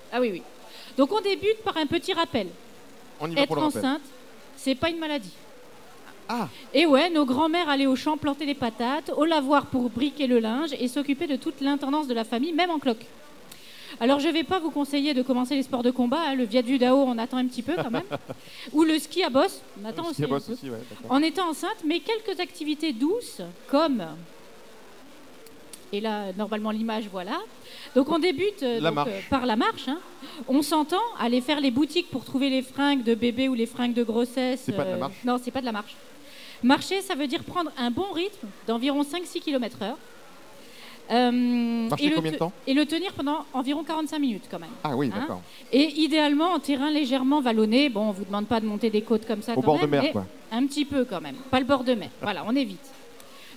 Speaker 19: Donc on débute par un petit rappel.
Speaker 1: On y va pour
Speaker 19: être
Speaker 1: le rappel.
Speaker 19: enceinte, c'est pas une maladie.
Speaker 1: Ah.
Speaker 19: Et ouais, nos grands-mères allaient au champ planter les patates, au lavoir pour briquer le linge et s'occuper de toute l'intendance de la famille, même en cloque. Alors je vais pas vous conseiller de commencer les sports de combat, hein, le viet du Dao, on attend un petit peu quand même, ou le ski à bosse, on attend aussi, un peu.
Speaker 1: Aussi, ouais, d'accord.
Speaker 19: En étant enceinte, mais quelques activités douces comme... Et là, normalement, l'image, voilà. Donc on débute par la marche. Hein. On s'entend aller faire les boutiques pour trouver les fringues de bébé ou les fringues de grossesse.
Speaker 1: C'est pas de la marche.
Speaker 19: Non, c'est pas de la marche. Marcher, ça veut dire prendre un bon rythme d'environ 5-6 km/h.
Speaker 1: Marcher combien de temps?
Speaker 19: Et le tenir pendant environ 45 minutes quand même.
Speaker 1: Ah oui,
Speaker 19: Hein.
Speaker 1: d'accord.
Speaker 19: Et idéalement en terrain légèrement vallonné. Bon, on vous demande pas de monter des côtes comme ça
Speaker 1: Au
Speaker 19: quand
Speaker 1: bord
Speaker 19: même,
Speaker 1: de mer,
Speaker 19: mais
Speaker 1: quoi.
Speaker 19: un petit peu quand même. Pas le bord de mer. Voilà, on évite.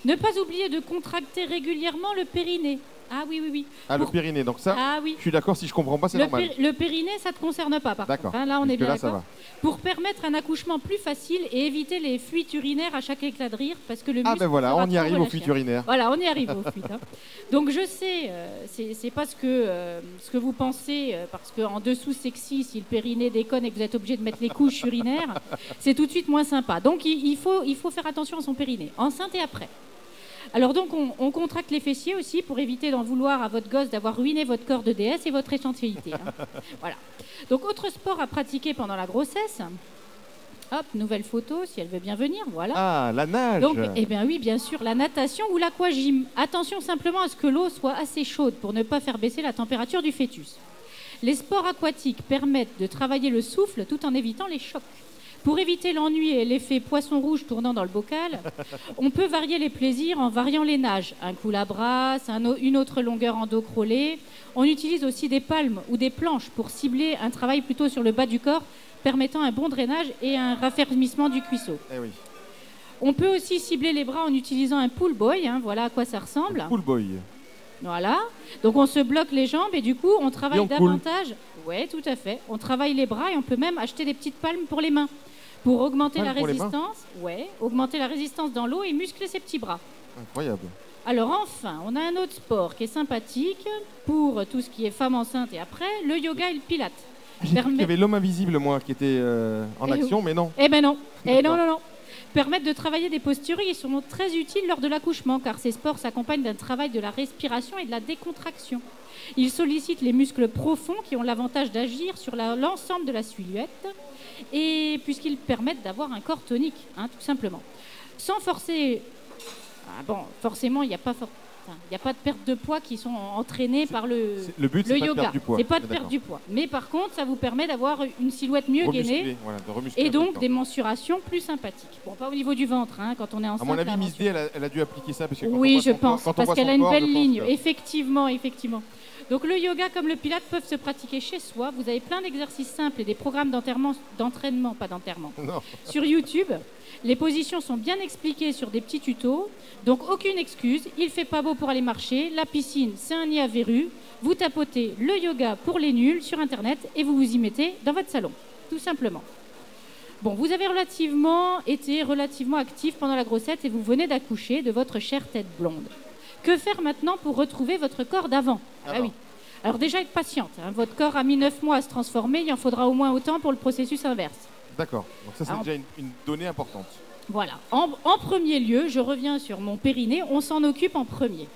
Speaker 19: Ne pas oublier de contracter régulièrement le périnée. Ah oui, oui, oui.
Speaker 1: Ah, le périnée, donc ça,
Speaker 19: Ah oui.
Speaker 1: je suis d'accord, si je comprends pas, c'est normal.
Speaker 19: Le périnée, ça ne te concerne pas, par
Speaker 1: D'accord.
Speaker 19: contre. Hein, là, on est bien
Speaker 1: Jusque-là, ça
Speaker 19: d'accord.
Speaker 1: va.
Speaker 19: Pour permettre un accouchement plus facile et éviter les fuites urinaires à chaque éclat de rire, parce que le
Speaker 1: Ah
Speaker 19: muscle
Speaker 1: ben voilà,
Speaker 19: sera
Speaker 1: on y
Speaker 19: trop
Speaker 1: arrive aux
Speaker 19: relâché.
Speaker 1: fuites urinaires.
Speaker 19: Voilà, on y arrive aux fuites. Hein. Donc je sais, c'est pas ce que vous pensez, parce qu'en dessous sexy, si le périnée déconne et que vous êtes obligé de mettre les couches urinaires, c'est tout de suite moins sympa. Donc il faut faire attention à son périnée, enceinte et après. Alors donc on contracte les fessiers aussi pour éviter d'en vouloir à votre gosse d'avoir ruiné votre corps de déesse et votre échantillité. Hein. Voilà. Donc autre sport à pratiquer pendant la grossesse. Hop, nouvelle photo si elle veut bien venir, voilà.
Speaker 1: Ah, la nage.
Speaker 19: Donc, eh bien oui, bien sûr, la natation ou l'aquagym. Attention simplement à ce que l'eau soit assez chaude pour ne pas faire baisser la température du fœtus. Les sports aquatiques permettent de travailler le souffle tout en évitant les chocs. Pour éviter l'ennui et l'effet poisson rouge tournant dans le bocal, on peut varier les plaisirs en variant les nages. Un coup la brasse, une autre longueur en dos crawlé. On utilise aussi des palmes ou des planches pour cibler un travail plutôt sur le bas du corps, permettant un bon drainage et un raffermissement du cuisseau.
Speaker 1: Eh oui.
Speaker 19: On peut aussi cibler les bras en utilisant un pull boy, hein, voilà à quoi ça ressemble.
Speaker 1: Pull boy.
Speaker 19: Voilà. Donc on se bloque les jambes et du coup on travaille
Speaker 1: Et on
Speaker 19: davantage. Oui, tout à fait. On travaille les bras et on peut même acheter des petites palmes pour les mains. Pour augmenter la
Speaker 1: Palmes pour les mains.
Speaker 19: résistance, augmenter la résistance dans l'eau et muscler ses petits bras.
Speaker 1: Incroyable.
Speaker 19: Alors enfin, on a un autre sport qui est sympathique pour tout ce qui est femme enceinte et après, le yoga et le pilate.
Speaker 1: J'ai cru qu'il y avait l'homme invisible, moi, qui était en action, mais non.
Speaker 19: Eh ben non. Eh non, non, non. Permettent de travailler des postures et sont très utiles lors de l'accouchement car ces sports s'accompagnent d'un travail de la respiration et de la décontraction. Ils sollicitent les muscles profonds qui ont l'avantage d'agir sur l'ensemble de la silhouette et puisqu'ils permettent d'avoir un corps tonique, hein, tout simplement. Sans forcer... Ah bon, forcément, il n'y a pas de perte de poids qui sont entraînées par le
Speaker 1: but, c'est pas de
Speaker 19: yoga.
Speaker 1: perdre du poids.
Speaker 19: C'est pas de
Speaker 1: D'accord.
Speaker 19: perdre du poids. Mais par contre, ça vous permet d'avoir une silhouette mieux gainée
Speaker 1: Voilà, de remuscler
Speaker 19: et
Speaker 1: un peu le
Speaker 19: donc
Speaker 1: corps.
Speaker 19: des mensurations plus sympathiques. Bon, pas au niveau du ventre, hein, quand on est
Speaker 1: À
Speaker 19: enceinte.
Speaker 1: mon
Speaker 19: la
Speaker 1: avis, Miss
Speaker 19: mensuration-
Speaker 1: D, elle a dû appliquer ça. Parce que quand on
Speaker 19: Oui,
Speaker 1: voit
Speaker 19: je
Speaker 1: son corps-
Speaker 19: pense,
Speaker 1: quand on
Speaker 19: parce
Speaker 1: voit
Speaker 19: qu'elle
Speaker 1: son
Speaker 19: a une
Speaker 1: corps,
Speaker 19: belle
Speaker 1: je pense
Speaker 19: ligne.
Speaker 1: que-
Speaker 19: Effectivement, effectivement. Donc le yoga comme le pilate peuvent se pratiquer chez soi. Vous avez plein d'exercices simples et des programmes d'entraînement, pas d'enterrement,
Speaker 1: Non.
Speaker 19: sur YouTube. Les positions sont bien expliquées sur des petits tutos. Donc aucune excuse, il fait pas beau pour aller marcher. La piscine, c'est un nid à verrues. Vous tapotez le yoga pour les nuls sur Internet et vous vous y mettez dans votre salon, tout simplement. Bon, vous avez été relativement actif pendant la grossesse et vous venez d'accoucher de votre chère tête blonde. Que faire maintenant pour retrouver votre corps d'avant? Ah oui. Alors déjà, être patiente. Hein. Votre corps a mis 9 mois à se transformer. Il en faudra au moins autant pour le processus inverse.
Speaker 1: D'accord. Donc ça, c'est
Speaker 19: Alors,
Speaker 1: déjà une donnée importante.
Speaker 19: Voilà. En premier lieu, je reviens sur mon périnée. On s'en occupe en premier.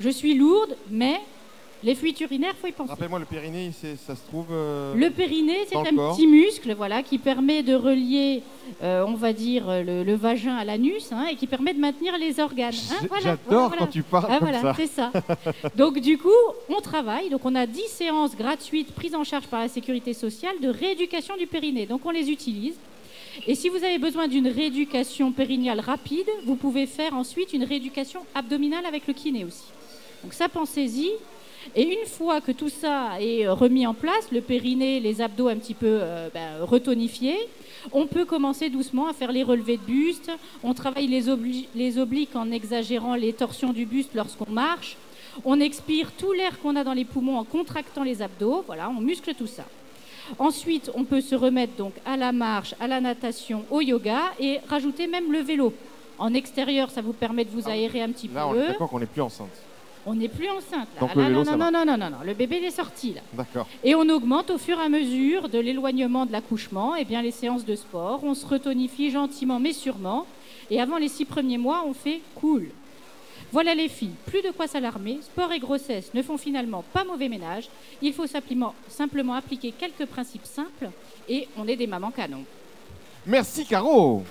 Speaker 19: Je suis lourde, mais les fuites urinaires, il faut y penser.
Speaker 1: Rappelle-moi, le périnée, ça se trouve...
Speaker 19: Le périnée, c'est
Speaker 1: dans
Speaker 19: un
Speaker 1: le corps.
Speaker 19: petit muscle voilà, qui permet de relier, on va dire, le vagin à l'anus hein, et qui permet de maintenir les organes. Hein,
Speaker 1: J'adore quand tu parles
Speaker 19: Ah,
Speaker 1: comme
Speaker 19: voilà,
Speaker 1: ça.
Speaker 19: c'est ça. Donc du coup, on travaille. Donc on a 10 séances gratuites prises en charge par la Sécurité sociale de rééducation du périnée. Donc on les utilise. Et si vous avez besoin d'une rééducation périnéale rapide, vous pouvez faire ensuite une rééducation abdominale avec le kiné aussi. Donc ça, pensez-y. Et une fois que tout ça est remis en place, le périnée, les abdos un petit peu retonifiés, on peut commencer doucement à faire les relevés de buste. On travaille les obliques en exagérant les torsions du buste lorsqu'on marche. On expire tout l'air qu'on a dans les poumons en contractant les abdos. Voilà, on muscle tout ça. Ensuite, on peut se remettre donc à la marche, à la natation, au yoga et rajouter même le vélo. En extérieur, ça vous permet de vous aérer un petit
Speaker 1: Là,
Speaker 19: peu.
Speaker 1: on est d'accord qu'on n'est plus enceinte.
Speaker 19: On n'est plus enceinte là.
Speaker 1: Donc
Speaker 19: Là,
Speaker 1: le vélo,
Speaker 19: non,
Speaker 1: ça
Speaker 19: non,
Speaker 1: va.
Speaker 19: non, non, non, non, le bébé il est sorti là.
Speaker 1: D'accord.
Speaker 19: Et on augmente au fur et à mesure de l'éloignement de l'accouchement, et bien les séances de sport, on se retonifie gentiment mais sûrement. Et avant les 6 premiers mois, on fait cool. Voilà les filles, plus de quoi s'alarmer. Sport et grossesse ne font finalement pas mauvais ménage. Il faut simplement appliquer quelques principes simples et on est des mamans canons.
Speaker 1: Merci Caro.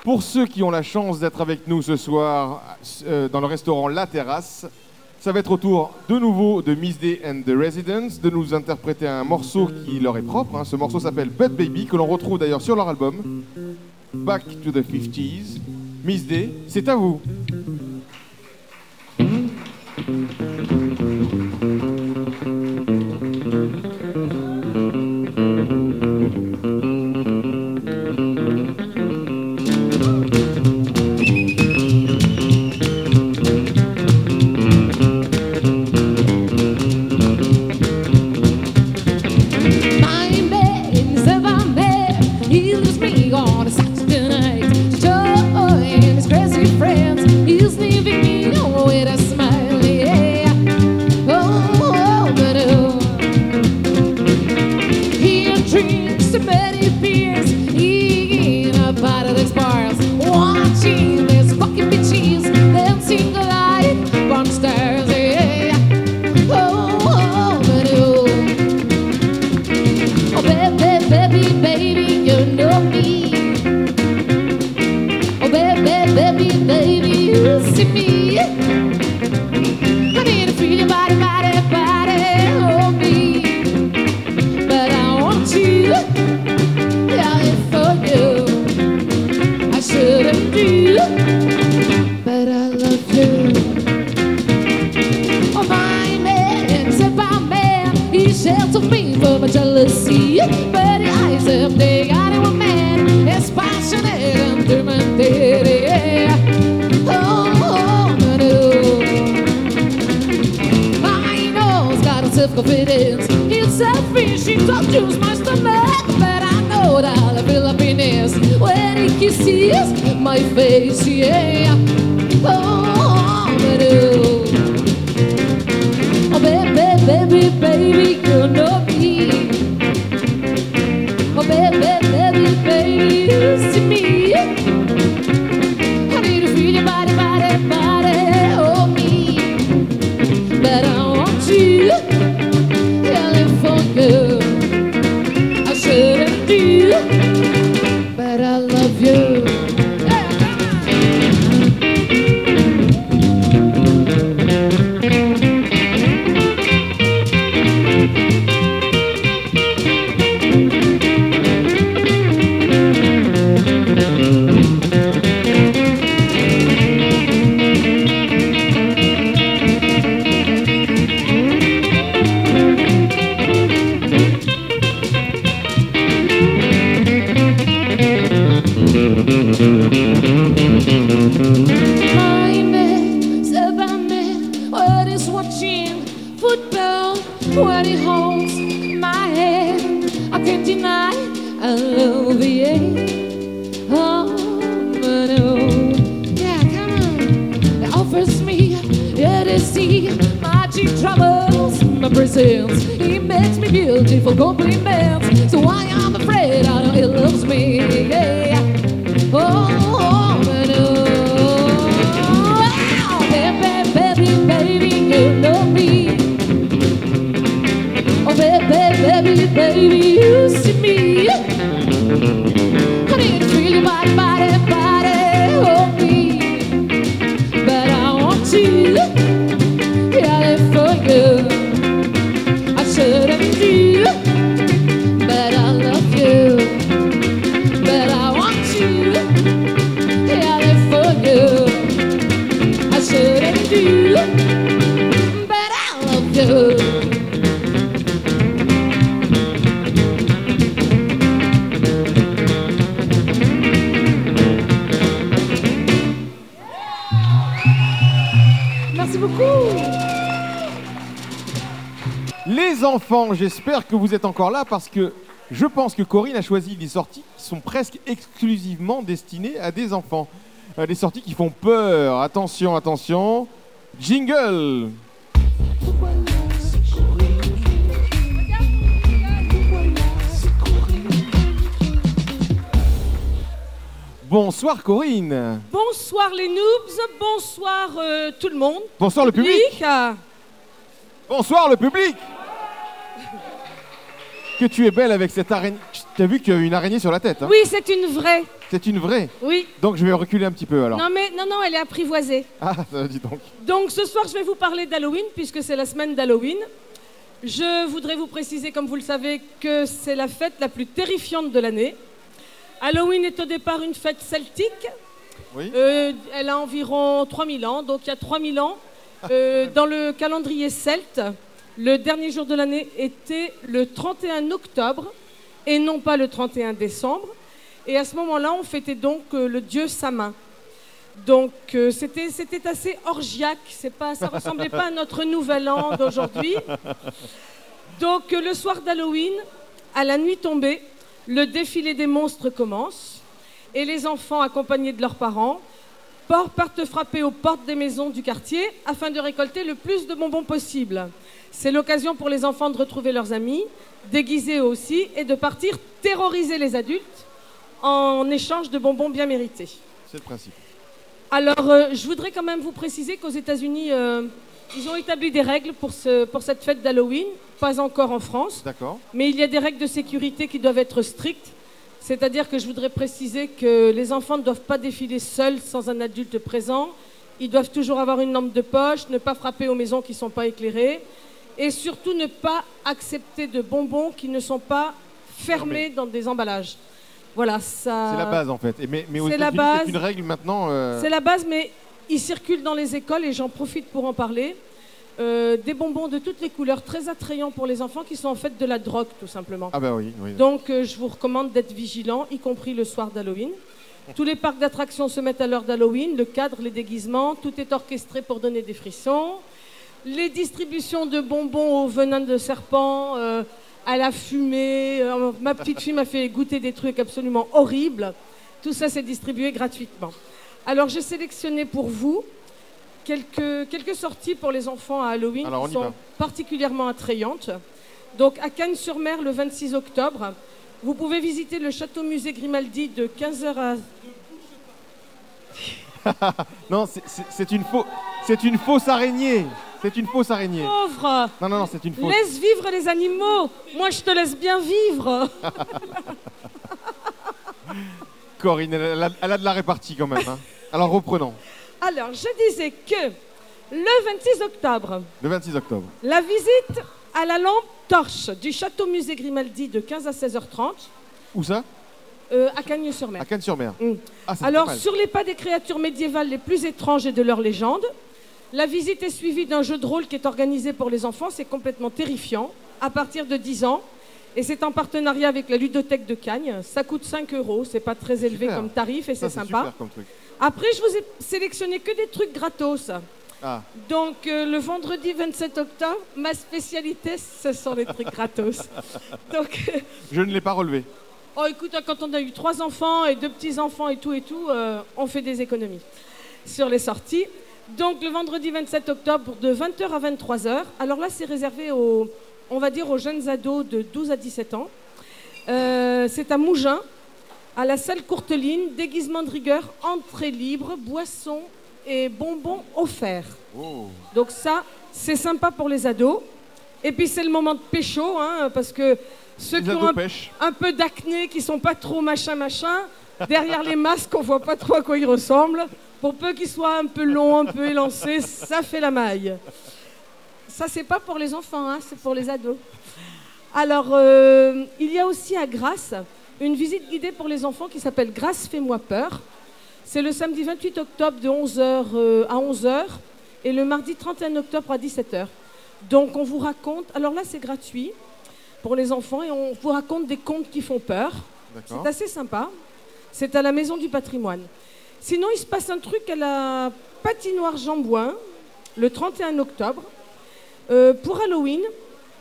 Speaker 1: Pour ceux qui ont la chance d'être avec nous ce soir dans le restaurant La Terrasse, ça va être au tour de nouveau de Miss Day and the Residents de nous interpréter un morceau qui leur est propre. Ce morceau s'appelle Bud Baby, que l'on retrouve d'ailleurs sur leur album Back to the 50s. Miss Day, c'est à vous. J'espère que vous êtes encore là parce que je pense que Corinne a choisi des sorties qui sont presque exclusivement destinées à des enfants. des sorties qui font peur. Attention, attention. Jingle. Bonsoir Corinne.
Speaker 20: Bonsoir les noobs, bonsoir tout le monde.
Speaker 1: Bonsoir le public. Bonsoir le public. Que tu es belle avec cette araignée. T'as vu qu'il y a une araignée sur la tête, hein?
Speaker 20: Oui, c'est une vraie.
Speaker 1: C'est une vraie?
Speaker 20: Oui.
Speaker 1: Donc je vais reculer un petit peu alors.
Speaker 20: Non, elle est apprivoisée.
Speaker 1: Ah, dis donc.
Speaker 20: Donc ce soir, je vais vous parler d'Halloween, puisque c'est la semaine d'Halloween. Je voudrais vous préciser, comme vous le savez, que c'est la fête la plus terrifiante de l'année. Halloween est au départ une fête celtique.
Speaker 1: Oui.
Speaker 20: Elle a environ 3000 ans. Donc il y a 3000 ans, dans le calendrier celte, le dernier jour de l'année était le 31 octobre et non pas le 31 décembre. Et à ce moment-là, on fêtait donc le dieu Samin. Donc c'était assez orgiaque, ça ressemblait pas à notre nouvel an d'aujourd'hui. Donc le soir d'Halloween, à la nuit tombée, le défilé des monstres commence et les enfants, accompagnés de leurs parents, partent frapper aux portes des maisons du quartier afin de récolter le plus de bonbons possible. C'est l'occasion pour les enfants de retrouver leurs amis, déguisés eux aussi, et de partir terroriser les adultes en échange de bonbons bien mérités.
Speaker 1: C'est le principe.
Speaker 20: Alors, je voudrais quand même vous préciser qu'aux États-Unis, ils ont établi des règles pour cette fête d'Halloween, pas encore en France.
Speaker 1: D'accord.
Speaker 20: Mais il y a des règles de sécurité qui doivent être strictes. C'est-à-dire que je voudrais préciser que les enfants ne doivent pas défiler seuls sans un adulte présent. Ils doivent toujours avoir une lampe de poche, ne pas frapper aux maisons qui ne sont pas éclairées. Et surtout ne pas accepter de bonbons qui ne sont pas fermés dans des emballages. Voilà, ça...
Speaker 1: C'est la base en fait. Mais aux
Speaker 20: C'est la
Speaker 1: États-Unis,
Speaker 20: base.
Speaker 1: c'est une règle maintenant.
Speaker 20: C'est la base, mais ils circulent dans les écoles et j'en profite pour en parler. Des bonbons de toutes les couleurs, très attrayants pour les enfants, qui sont en fait de la drogue, tout simplement.
Speaker 1: Ah bah oui.
Speaker 20: Donc je vous recommande d'être vigilants, y compris le soir d'Halloween. Tous les parcs d'attractions se mettent à l'heure d'Halloween, le cadre, les déguisements, tout est orchestré pour donner des frissons. Les distributions de bonbons au venin de serpent, à la fumée. Ma petite fille m'a fait goûter des trucs absolument horribles. Tout ça, c'est distribué gratuitement. Alors, j'ai sélectionné pour vous quelques sorties pour les enfants à Halloween qui sont particulièrement attrayantes. Donc, à Cannes-sur-Mer, le 26 octobre, vous pouvez visiter le château-musée Grimaldi de 15h à...
Speaker 1: Non, c'est une fausse araignée. C'est une fausse araignée.
Speaker 20: Pauvre!
Speaker 1: Non, c'est une fausse.
Speaker 20: Laisse vivre les animaux. Moi, je te laisse bien vivre.
Speaker 1: Corinne, elle a de la répartie quand même. Hein. Alors, reprenons.
Speaker 20: Alors, je disais que le 26 octobre...
Speaker 1: Le 26 octobre.
Speaker 20: La visite à la lampe torche du château-musée Grimaldi de 15 à 16h30.
Speaker 1: Où ça?
Speaker 20: À Cagnes-sur-Mer.
Speaker 1: À Cagnes-sur-Mer. Ah,
Speaker 20: alors, sur les pas des créatures médiévales les plus étranges et de leurs légendes, la visite est suivie d'un jeu de rôle qui est organisé pour les enfants. C'est complètement terrifiant, à partir de 10 ans. Et c'est en partenariat avec la ludothèque de Cagnes. Ça coûte 5 €, c'est pas très élevé comme tarif et c'est sympa.
Speaker 1: Super comme truc.
Speaker 20: Après, je vous ai sélectionné que des trucs gratos.
Speaker 1: Ah.
Speaker 20: Donc, le vendredi 27 octobre, ma spécialité, ce sont les trucs gratos. Donc,
Speaker 1: je ne l'ai pas relevé.
Speaker 20: Oh, écoute, quand on a eu 3 enfants et 2 petits-enfants et tout, on fait des économies sur les sorties. Donc, le vendredi 27 octobre, de 20h à 23h. Alors là, c'est réservé aux jeunes ados de 12 à 17 ans. C'est à Mougins, à la salle Courteline, déguisement de rigueur, entrée libre, boissons et bonbons offerts.
Speaker 1: Oh.
Speaker 20: Donc ça, c'est sympa pour les ados. Et puis c'est le moment de pécho, hein, parce que ceux qui ont un peu d'acné, qui sont pas trop machin, derrière les masques, on voit pas trop à quoi ils ressemblent. Pour peu qu'ils soient un peu longs, un peu élancés, ça fait la maille. Ça, c'est pas pour les enfants, hein, c'est pour les ados. Alors, il y a aussi à Grasse une visite guidée pour les enfants qui s'appelle Grasse Fais-moi peur. C'est le samedi 28 octobre de 11h à 11h et le mardi 31 octobre à 17h. Donc, on vous raconte... Alors là, c'est gratuit pour les enfants et on vous raconte des contes qui font peur. C'est assez sympa. C'est à la Maison du Patrimoine. Sinon, il se passe un truc à la patinoire Jean-Bouin le 31 octobre. Pour Halloween,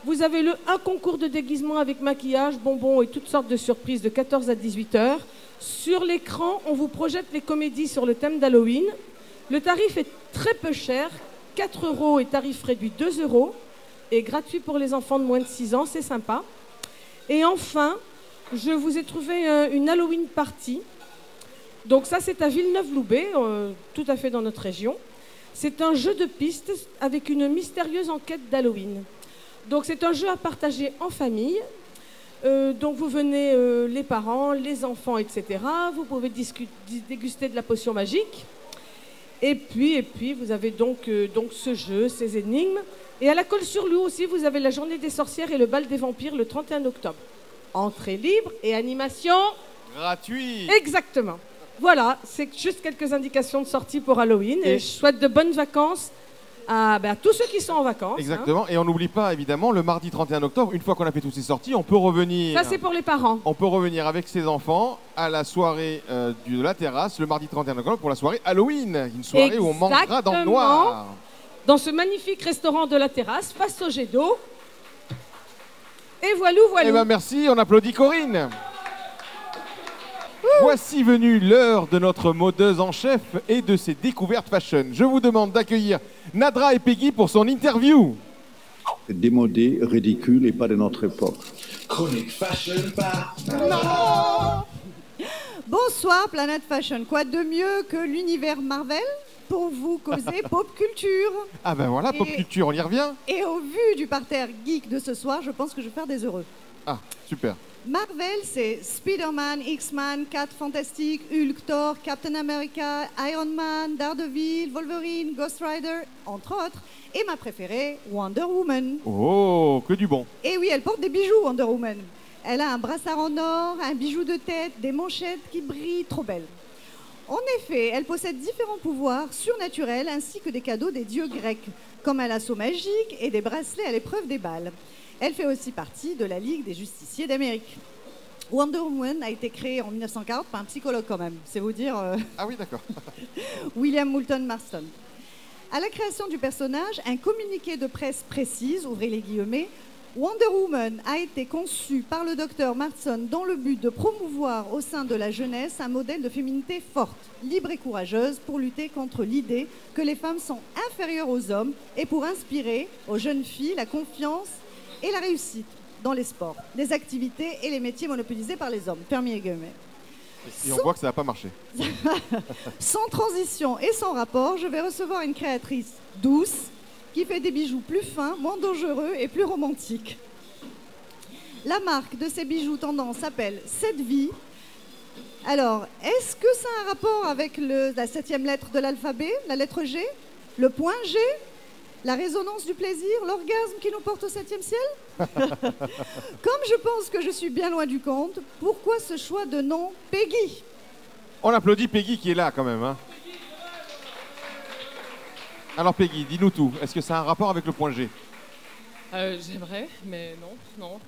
Speaker 20: vous avez un concours de déguisement avec maquillage, bonbons et toutes sortes de surprises de 14 à 18h. Sur l'écran, on vous projette les comédies sur le thème d'Halloween. Le tarif est très peu cher, 4 € et tarif réduit 2 € et gratuit pour les enfants de moins de 6 ans, c'est sympa. Et enfin, je vous ai trouvé une Halloween party. Donc ça, c'est à Villeneuve-Loubet, tout à fait dans notre région. C'est un jeu de pistes avec une mystérieuse enquête d'Halloween. Donc c'est un jeu à partager en famille. Donc vous venez les parents, les enfants, etc. Vous pouvez déguster de la potion magique. Et puis vous avez donc ce jeu, ces énigmes. Et à la Colle-sur-Loup aussi, vous avez la journée des sorcières et le bal des vampires le 31 octobre. Entrée libre et animation
Speaker 1: gratuite.
Speaker 20: Exactement. Voilà, c'est juste quelques indications de sortie pour Halloween. Et je souhaite de bonnes vacances à tous ceux qui sont en vacances.
Speaker 1: Exactement. Et on n'oublie pas, évidemment, le mardi 31 octobre, une fois qu'on a fait toutes ces sorties, on peut revenir...
Speaker 20: Ça, c'est pour les parents.
Speaker 1: On peut revenir avec ses enfants à la soirée de la terrasse, le mardi 31 octobre, pour la soirée Halloween. Une soirée où on mangera dans le noir.
Speaker 20: Dans ce magnifique restaurant de la terrasse, face au jet d'eau. Et voilou.
Speaker 1: Eh bien, merci. On applaudit Corinne. Voici venue l'heure de notre modeuse en chef et de ses découvertes fashion. Je vous demande d'accueillir Nadra et Peggy pour son interview.
Speaker 2: Démodé, ridicule et pas de notre époque.
Speaker 14: Chronique fashion par...
Speaker 21: Bonsoir Planète Fashion. Quoi de mieux que l'univers Marvel pour vous causer pop culture?
Speaker 1: Ah ben voilà, pop culture, on y revient.
Speaker 21: Et au vu du parterre geek de ce soir, je pense que je vais faire des heureux.
Speaker 1: Ah, super.
Speaker 21: Marvel, c'est Spider-Man, X-Man, 4 Fantastiques, Hulk, Thor, Captain America, Iron Man, Daredevil, Wolverine, Ghost Rider, entre autres. Et ma préférée, Wonder Woman.
Speaker 1: Oh, que du bon.
Speaker 21: Et oui, elle porte des bijoux, Wonder Woman. Elle a un brassard en or, un bijou de tête, des manchettes qui brillent, trop belle. En effet, elle possède différents pouvoirs surnaturels ainsi que des cadeaux des dieux grecs, comme un lasso magique et des bracelets à l'épreuve des balles. Elle fait aussi partie de la Ligue des Justiciers d'Amérique. Wonder Woman a été créée en 1940 par un psychologue quand même, c'est vous dire...
Speaker 1: Ah oui, d'accord.
Speaker 21: William Moulton Marston. À la création du personnage, un communiqué de presse précise, ouvrez les guillemets, Wonder Woman a été conçue par le docteur Marston dans le but de promouvoir au sein de la jeunesse un modèle de féminité forte, libre et courageuse pour lutter contre l'idée que les femmes sont inférieures aux hommes et pour inspirer aux jeunes filles la confiance et la réussite dans les sports, les activités et les métiers monopolisés par les hommes. Fermez les guillemets.
Speaker 1: Et on voit que ça n'a pas marché.
Speaker 21: Sans transition et sans rapport, je vais recevoir une créatrice douce qui fait des bijoux plus fins, moins dangereux et plus romantiques. La marque de ces bijoux tendance s'appelle Cette Vie. Alors, est-ce que ça a un rapport avec la 7e lettre de l'alphabet, la lettre G, le point G, la résonance du plaisir, l'orgasme qui nous porte au 7e ciel? Comme je pense que je suis bien loin du compte, pourquoi ce choix de nom Peggy?
Speaker 1: On applaudit Peggy qui est là quand même. Hein. Alors Peggy, dis-nous tout. Est-ce que ça a un rapport avec le point G?
Speaker 22: J'aimerais, mais non.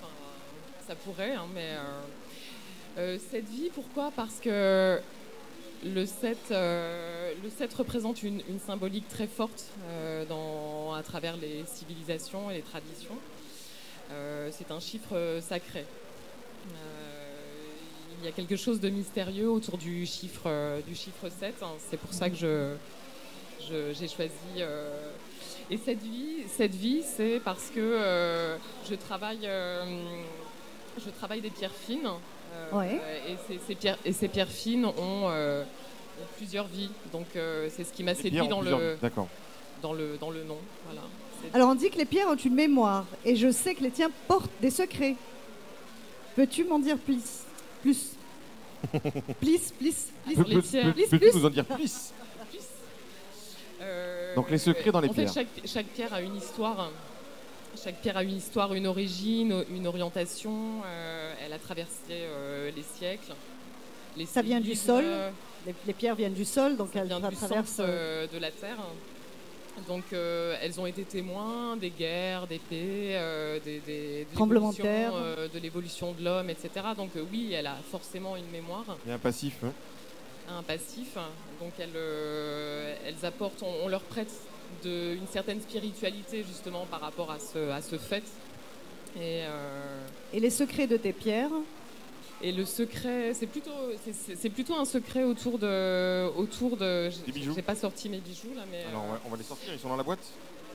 Speaker 22: Ça pourrait, hein, mais cette vie, pourquoi? Parce que le 7 représente une symbolique très forte à travers les civilisations et les traditions. C'est un chiffre sacré. Il y a quelque chose de mystérieux autour du chiffre 7. Hein. C'est pour ça que j'ai choisi. Et cette vie, c'est parce que je travaille des pierres fines.
Speaker 21: Ouais.
Speaker 22: Et ces pierres fines ont plusieurs vies. Donc c'est ce qui m'a séduit dans le nom. Voilà.
Speaker 21: Alors on dit que les pierres ont une mémoire et je sais que les tiens portent des secrets. Peux-tu m'en dire plus?
Speaker 1: Peux-tu nous en dire plus? Donc les secrets dans les pierres.
Speaker 22: En fait, chaque pierre a une histoire. Chaque pierre a une histoire, une origine, une orientation. Elle a traversé les siècles.
Speaker 21: Ça vient du sol. Les pierres viennent du sol, donc elles traversent
Speaker 22: de la terre. Donc elles ont été témoins des guerres, des paix, des
Speaker 21: tremblements de terre,
Speaker 22: de l'évolution de l'homme, etc. Donc oui, elle a forcément une mémoire.
Speaker 1: Et un passif. Hein.
Speaker 22: Un passif. Donc elles apportent, on leur prête une certaine spiritualité justement par rapport à ce fait.
Speaker 21: Et les secrets de tes pierres?
Speaker 22: Et le secret, c'est plutôt un secret autour de.
Speaker 1: Des bijoux.
Speaker 22: J'ai pas sorti mes bijoux là, mais.
Speaker 1: Alors on va les sortir, ils sont dans la boîte.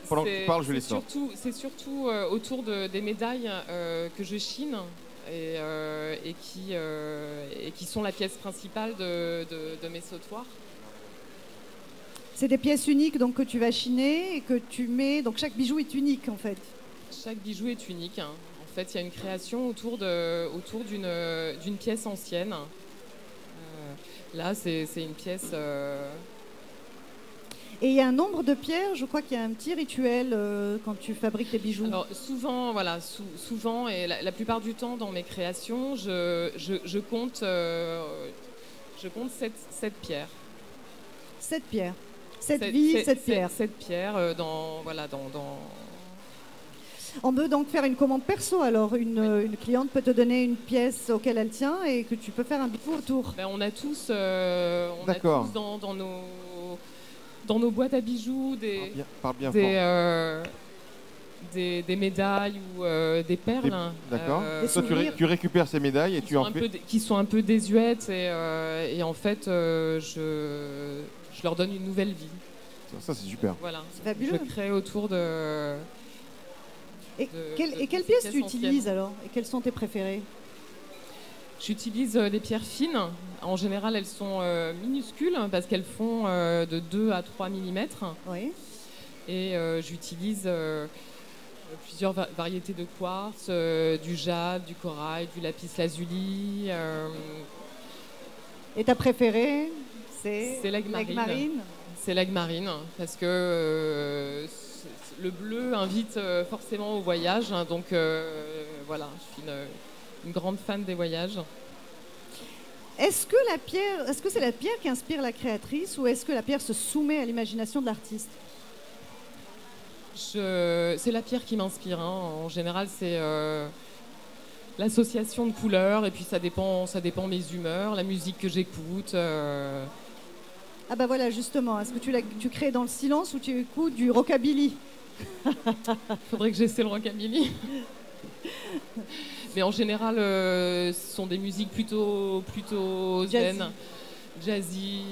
Speaker 1: Pendant que tu parles, je les sors.
Speaker 22: C'est surtout autour des médailles que je chine et qui sont la pièce principale de mes sautoirs.
Speaker 21: C'est des pièces uniques donc, que tu vas chiner et que tu mets. Donc chaque bijou est unique en fait.
Speaker 22: Chaque bijou est unique. Hein. En fait, il y a une création autour d'une pièce ancienne. Là, c'est une pièce.
Speaker 21: Et il y a un nombre de pierres, je crois qu'il y a un petit rituel quand tu fabriques tes bijoux.
Speaker 22: Alors souvent, souvent et la plupart du temps dans mes créations, je compte 7 pierres.
Speaker 21: 7 pierres. 7 vies, 7 pierres.
Speaker 22: 7 pierres dans.
Speaker 21: On peut donc faire une commande perso. Alors une cliente peut te donner une pièce auquel elle tient et que tu peux faire un bijou autour.
Speaker 22: Ben, on a tous dans nos boîtes à bijoux des médailles ou des perles.
Speaker 1: D'accord. Toi, tu récupères ces médailles et tu en fais...
Speaker 22: qui sont un peu désuètes et en fait, je leur donne une nouvelle vie.
Speaker 1: Ça c'est super.
Speaker 22: Voilà.
Speaker 21: C'est fabuleux.
Speaker 22: Je crée autour de...
Speaker 21: quelles pièces tu utilises alors? Et quelles sont tes préférées?
Speaker 22: J'utilise les pierres fines. En général, elles sont minuscules parce qu'elles font de 2 à 3 mm.
Speaker 21: Oui.
Speaker 22: Et j'utilise plusieurs variétés de quartz, du jade, du corail, du lapis lazuli.
Speaker 21: Et ta préférée, c'est
Speaker 22: l'aigue-marine. C'est l'aigue-marine parce que le bleu invite forcément au voyage. Hein, donc voilà, je suis une grande fan des voyages.
Speaker 21: Est-ce que c'est la pierre qui inspire la créatrice ou est-ce que la pierre se soumet à l'imagination de l'artiste?
Speaker 22: C'est la pierre qui m'inspire. Hein. En général, c'est l'association de couleurs et puis ça dépend mes humeurs, la musique que j'écoute.
Speaker 21: Ah bah voilà, justement, est-ce que tu crées dans le silence ou tu écoutes du rockabilly?
Speaker 22: Faudrait que j'essaie le rockabilly. Mais en général, ce sont des musiques plutôt zen, jazzy,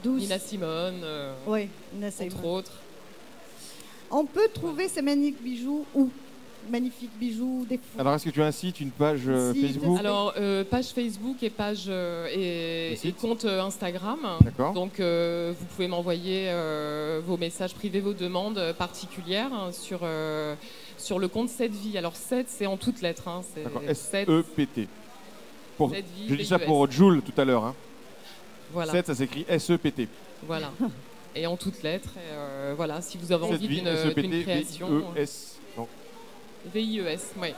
Speaker 21: douce.
Speaker 22: Nina Simone,
Speaker 21: oui, Nina Simone,
Speaker 22: entre autres.
Speaker 21: On peut trouver ces magnifiques bijoux des fous.
Speaker 1: Alors, est-ce que tu as un site, une page Facebook?
Speaker 22: Alors, page Facebook et page et compte Instagram.
Speaker 1: D'accord.
Speaker 22: Donc, vous pouvez m'envoyer vos messages privés, vos demandes particulières hein, sur le compte 7 vies. Alors 7, c'est en toutes lettres. Hein,
Speaker 1: S-E-P-T. Je dis ça pour Jules tout à l'heure. Hein.
Speaker 22: Voilà.
Speaker 1: 7, ça s'écrit S-E-P-T.
Speaker 22: Voilà. Et en toutes lettres. Et, voilà, si vous avez envie d'une création.
Speaker 1: V-I-E-S.
Speaker 22: V-I-E-S, oui.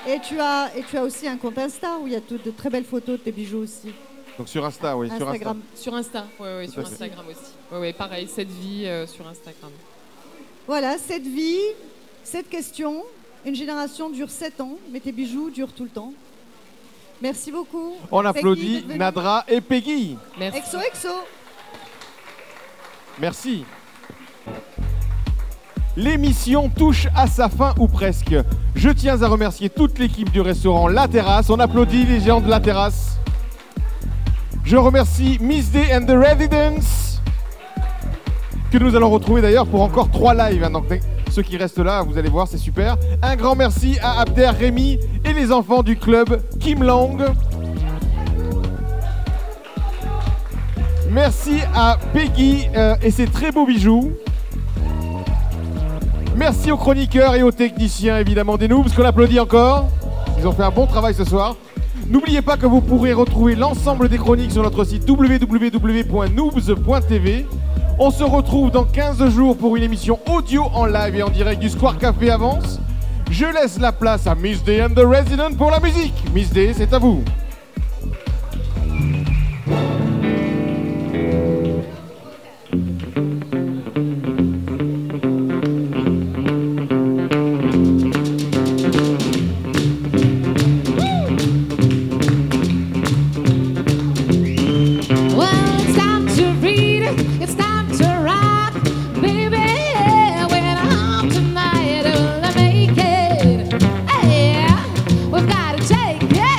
Speaker 21: Et tu as aussi un compte Insta où il y a de très belles photos de tes bijoux aussi.
Speaker 1: Donc sur Insta, oui.
Speaker 21: Instagram.
Speaker 22: Sur Insta, oui, sur Instagram aussi. Oui, pareil, 7 vies sur Instagram.
Speaker 21: Voilà, 7 vies, 7 questions. Une génération dure 7 ans, mais tes bijoux durent tout le temps. Merci beaucoup.
Speaker 1: On applaudit Nadra et Peggy.
Speaker 22: Merci.
Speaker 21: XOXO.
Speaker 1: Merci. L'émission touche à sa fin ou presque. Je tiens à remercier toute l'équipe du restaurant La Terrasse. On applaudit les géants de La Terrasse. Je remercie Miss Day and the Residents, que nous allons retrouver d'ailleurs pour encore 3 lives. Hein. Donc ceux qui restent là, vous allez voir, c'est super. Un grand merci à Abder, Rémi et les enfants du club Kim Lang. Merci à Peggy et ses très beaux bijoux. Merci aux chroniqueurs et aux techniciens, évidemment, des Noobs, qu'on applaudit encore. Ils ont fait un bon travail ce soir. N'oubliez pas que vous pourrez retrouver l'ensemble des chroniques sur notre site www.noobs.tv. On se retrouve dans 15 jours pour une émission audio en live et en direct du Square Café Avance. Je laisse la place à Miss Day and the Resident pour la musique. Miss Day, c'est à vous.
Speaker 3: We've got to take it.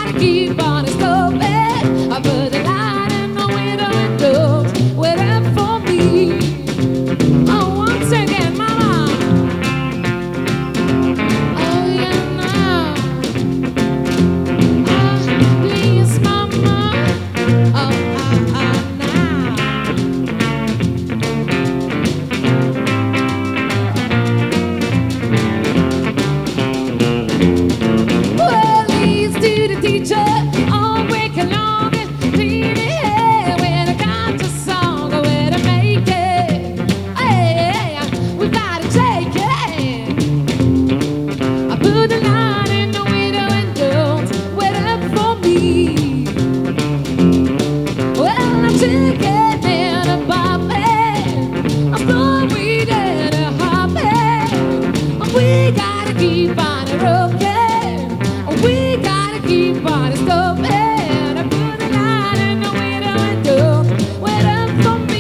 Speaker 7: gotta keep on stopping. I put the light in the window and don't wait up for me. Oh, once again, mama. Oh, yeah, now. Ah, please, mama. Oh, teacher, all week long, clean hair when I got the song, where to make it. Hey, we gotta take it. I put the line in the window and don't wait up for me. Well, I'm taking in a bopping, I'm throwing weed in a hopping. We gotta keep on rocking. We gotta keep on stopping. I put a line in the window and don't wait up for me.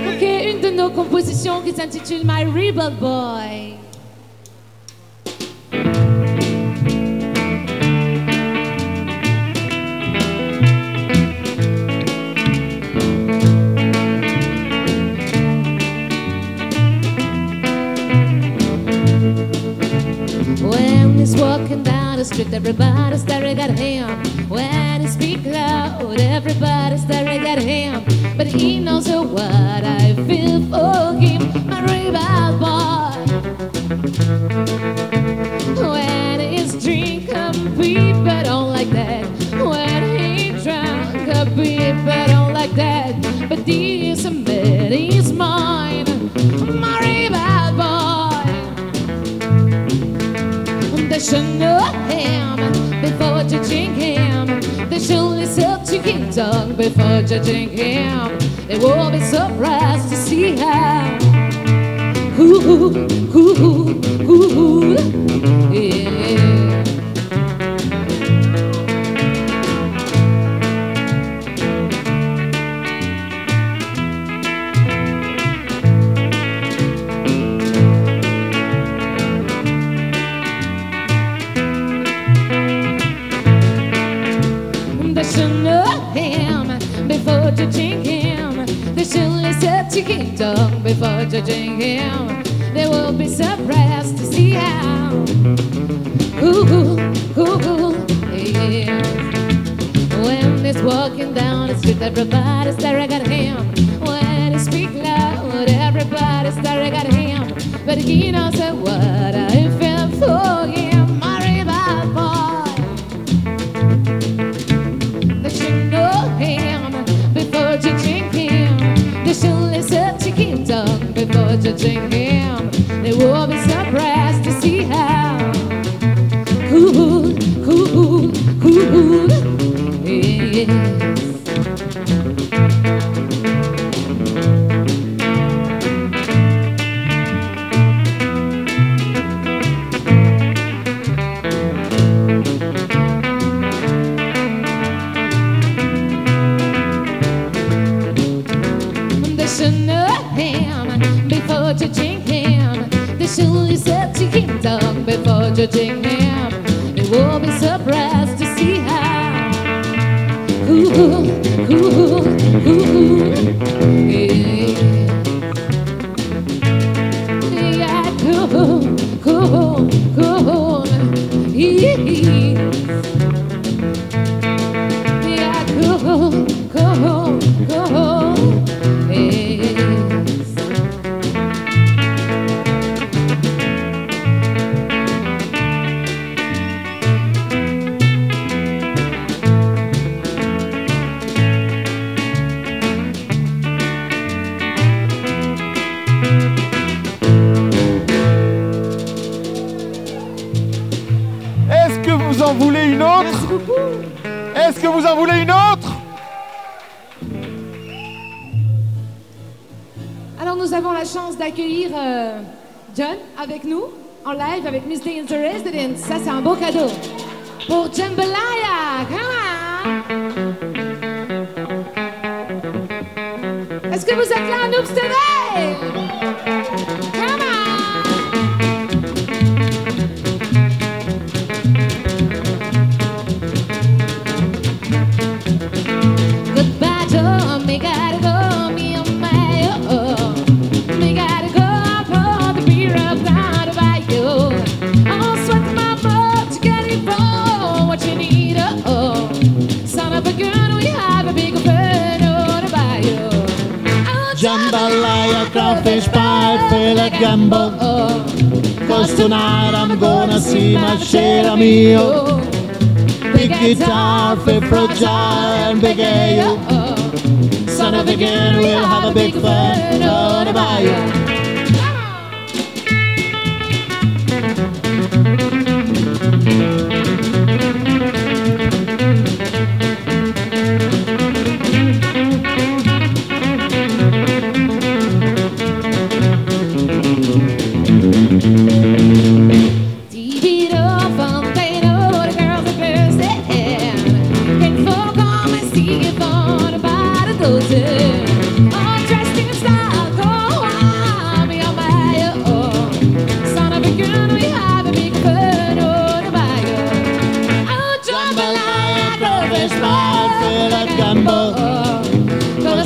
Speaker 7: Ok, une de nos compositions qui s'intitule My Rebel Boy. When he's walking down the street, everybody's staring at him. When he speaks loud, everybody's staring at him. But he knows what I feel for him, my rebel boy. When he's drinking, people don't like that. When he drunk, people don't like that. But this man is mine, my rebel boy. They should know him before judging him. They should listen to him talk before judging him. They will be surprised to see how. Yeah. They should know him before judging him. They should listen to him talk before judging him. They will be surprised to see how. Yeah. When he's walking down the street, everybody's staring at him. When he speaks loud, everybody's staring at him. But he knows what I feel for him, my rebel boy. They should know him before judging him. They should listen to him talk before judging him. They will be surprised to see how. Yeah. They should know him before judging him. They should listen to him talk before judging him. They will be surprised to see how. Yeah, cool. Yeah, cool.
Speaker 1: Est-ce que vous en voulez une autre? Est-ce que vous en voulez une autre?
Speaker 7: Alors nous avons la chance d'accueillir John avec nous en live avec Miss Dangerous. Ça c'est un beau cadeau pour Jambalaya. que vous êtes là, Noobs Today? Come on! Goodbye, Joe, me gotta go, me and my me gotta go for the beer up down to buy you. I'll sweat my butt to get it for what you need, son of a gun, we have a big burn to buy you.
Speaker 3: Jambalaya, crawfish pie, filet gumbo. Cause tonight I'm gonna see my share mio. Big guitar, fifro jar, and big ale. Son of a gun, we'll have a big fun on the bayou.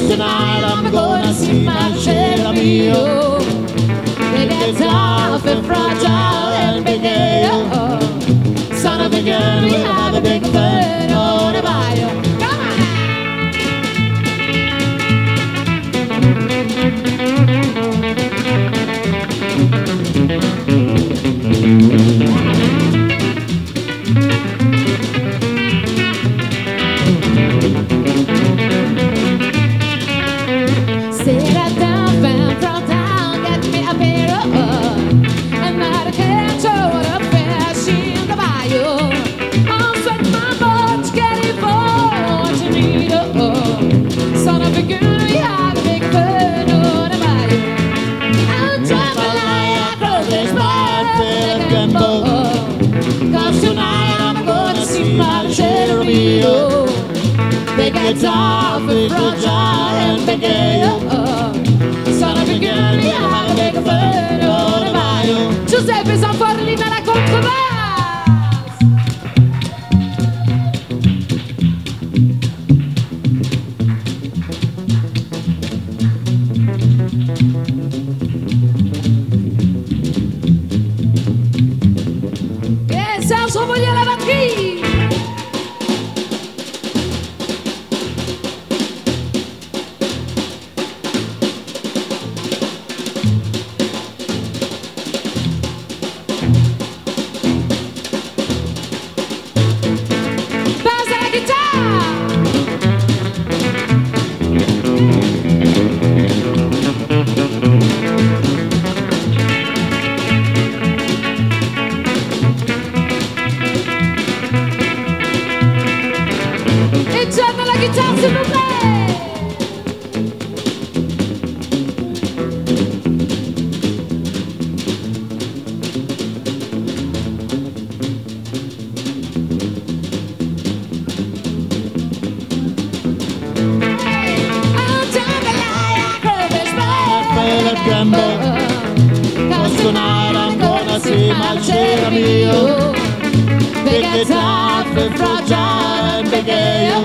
Speaker 3: Tonight I'm gonna see my share mio. Big guitar, fragile and big ale. Son of a gun, we have a big fun on the bayou. Big guitar, big jar, and big ale. Son of a gun, we have a big fun on the bayou. Giuseppe Zanforlini alla controbass. E Serge Romoli alla batterie. Cause tonight I'm gonna see my share mio. Big guitar, fragile and big ale.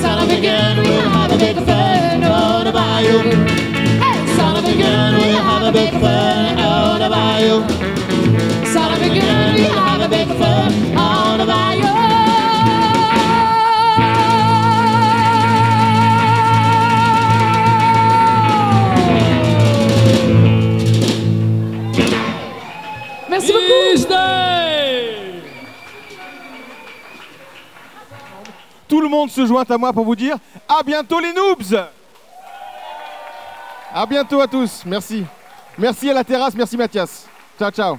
Speaker 3: Son of a gun, we'll have a big fun on the bayou. Son of a gun, we'll have a big fun on the bayou. Son of a gun, we'll have a big fun on the bayou. Merci beaucoup.
Speaker 1: Tout le monde se joint à moi pour vous dire à bientôt les noobs. À bientôt à tous. Merci. Merci à la terrasse. Merci Mathias. Ciao, ciao.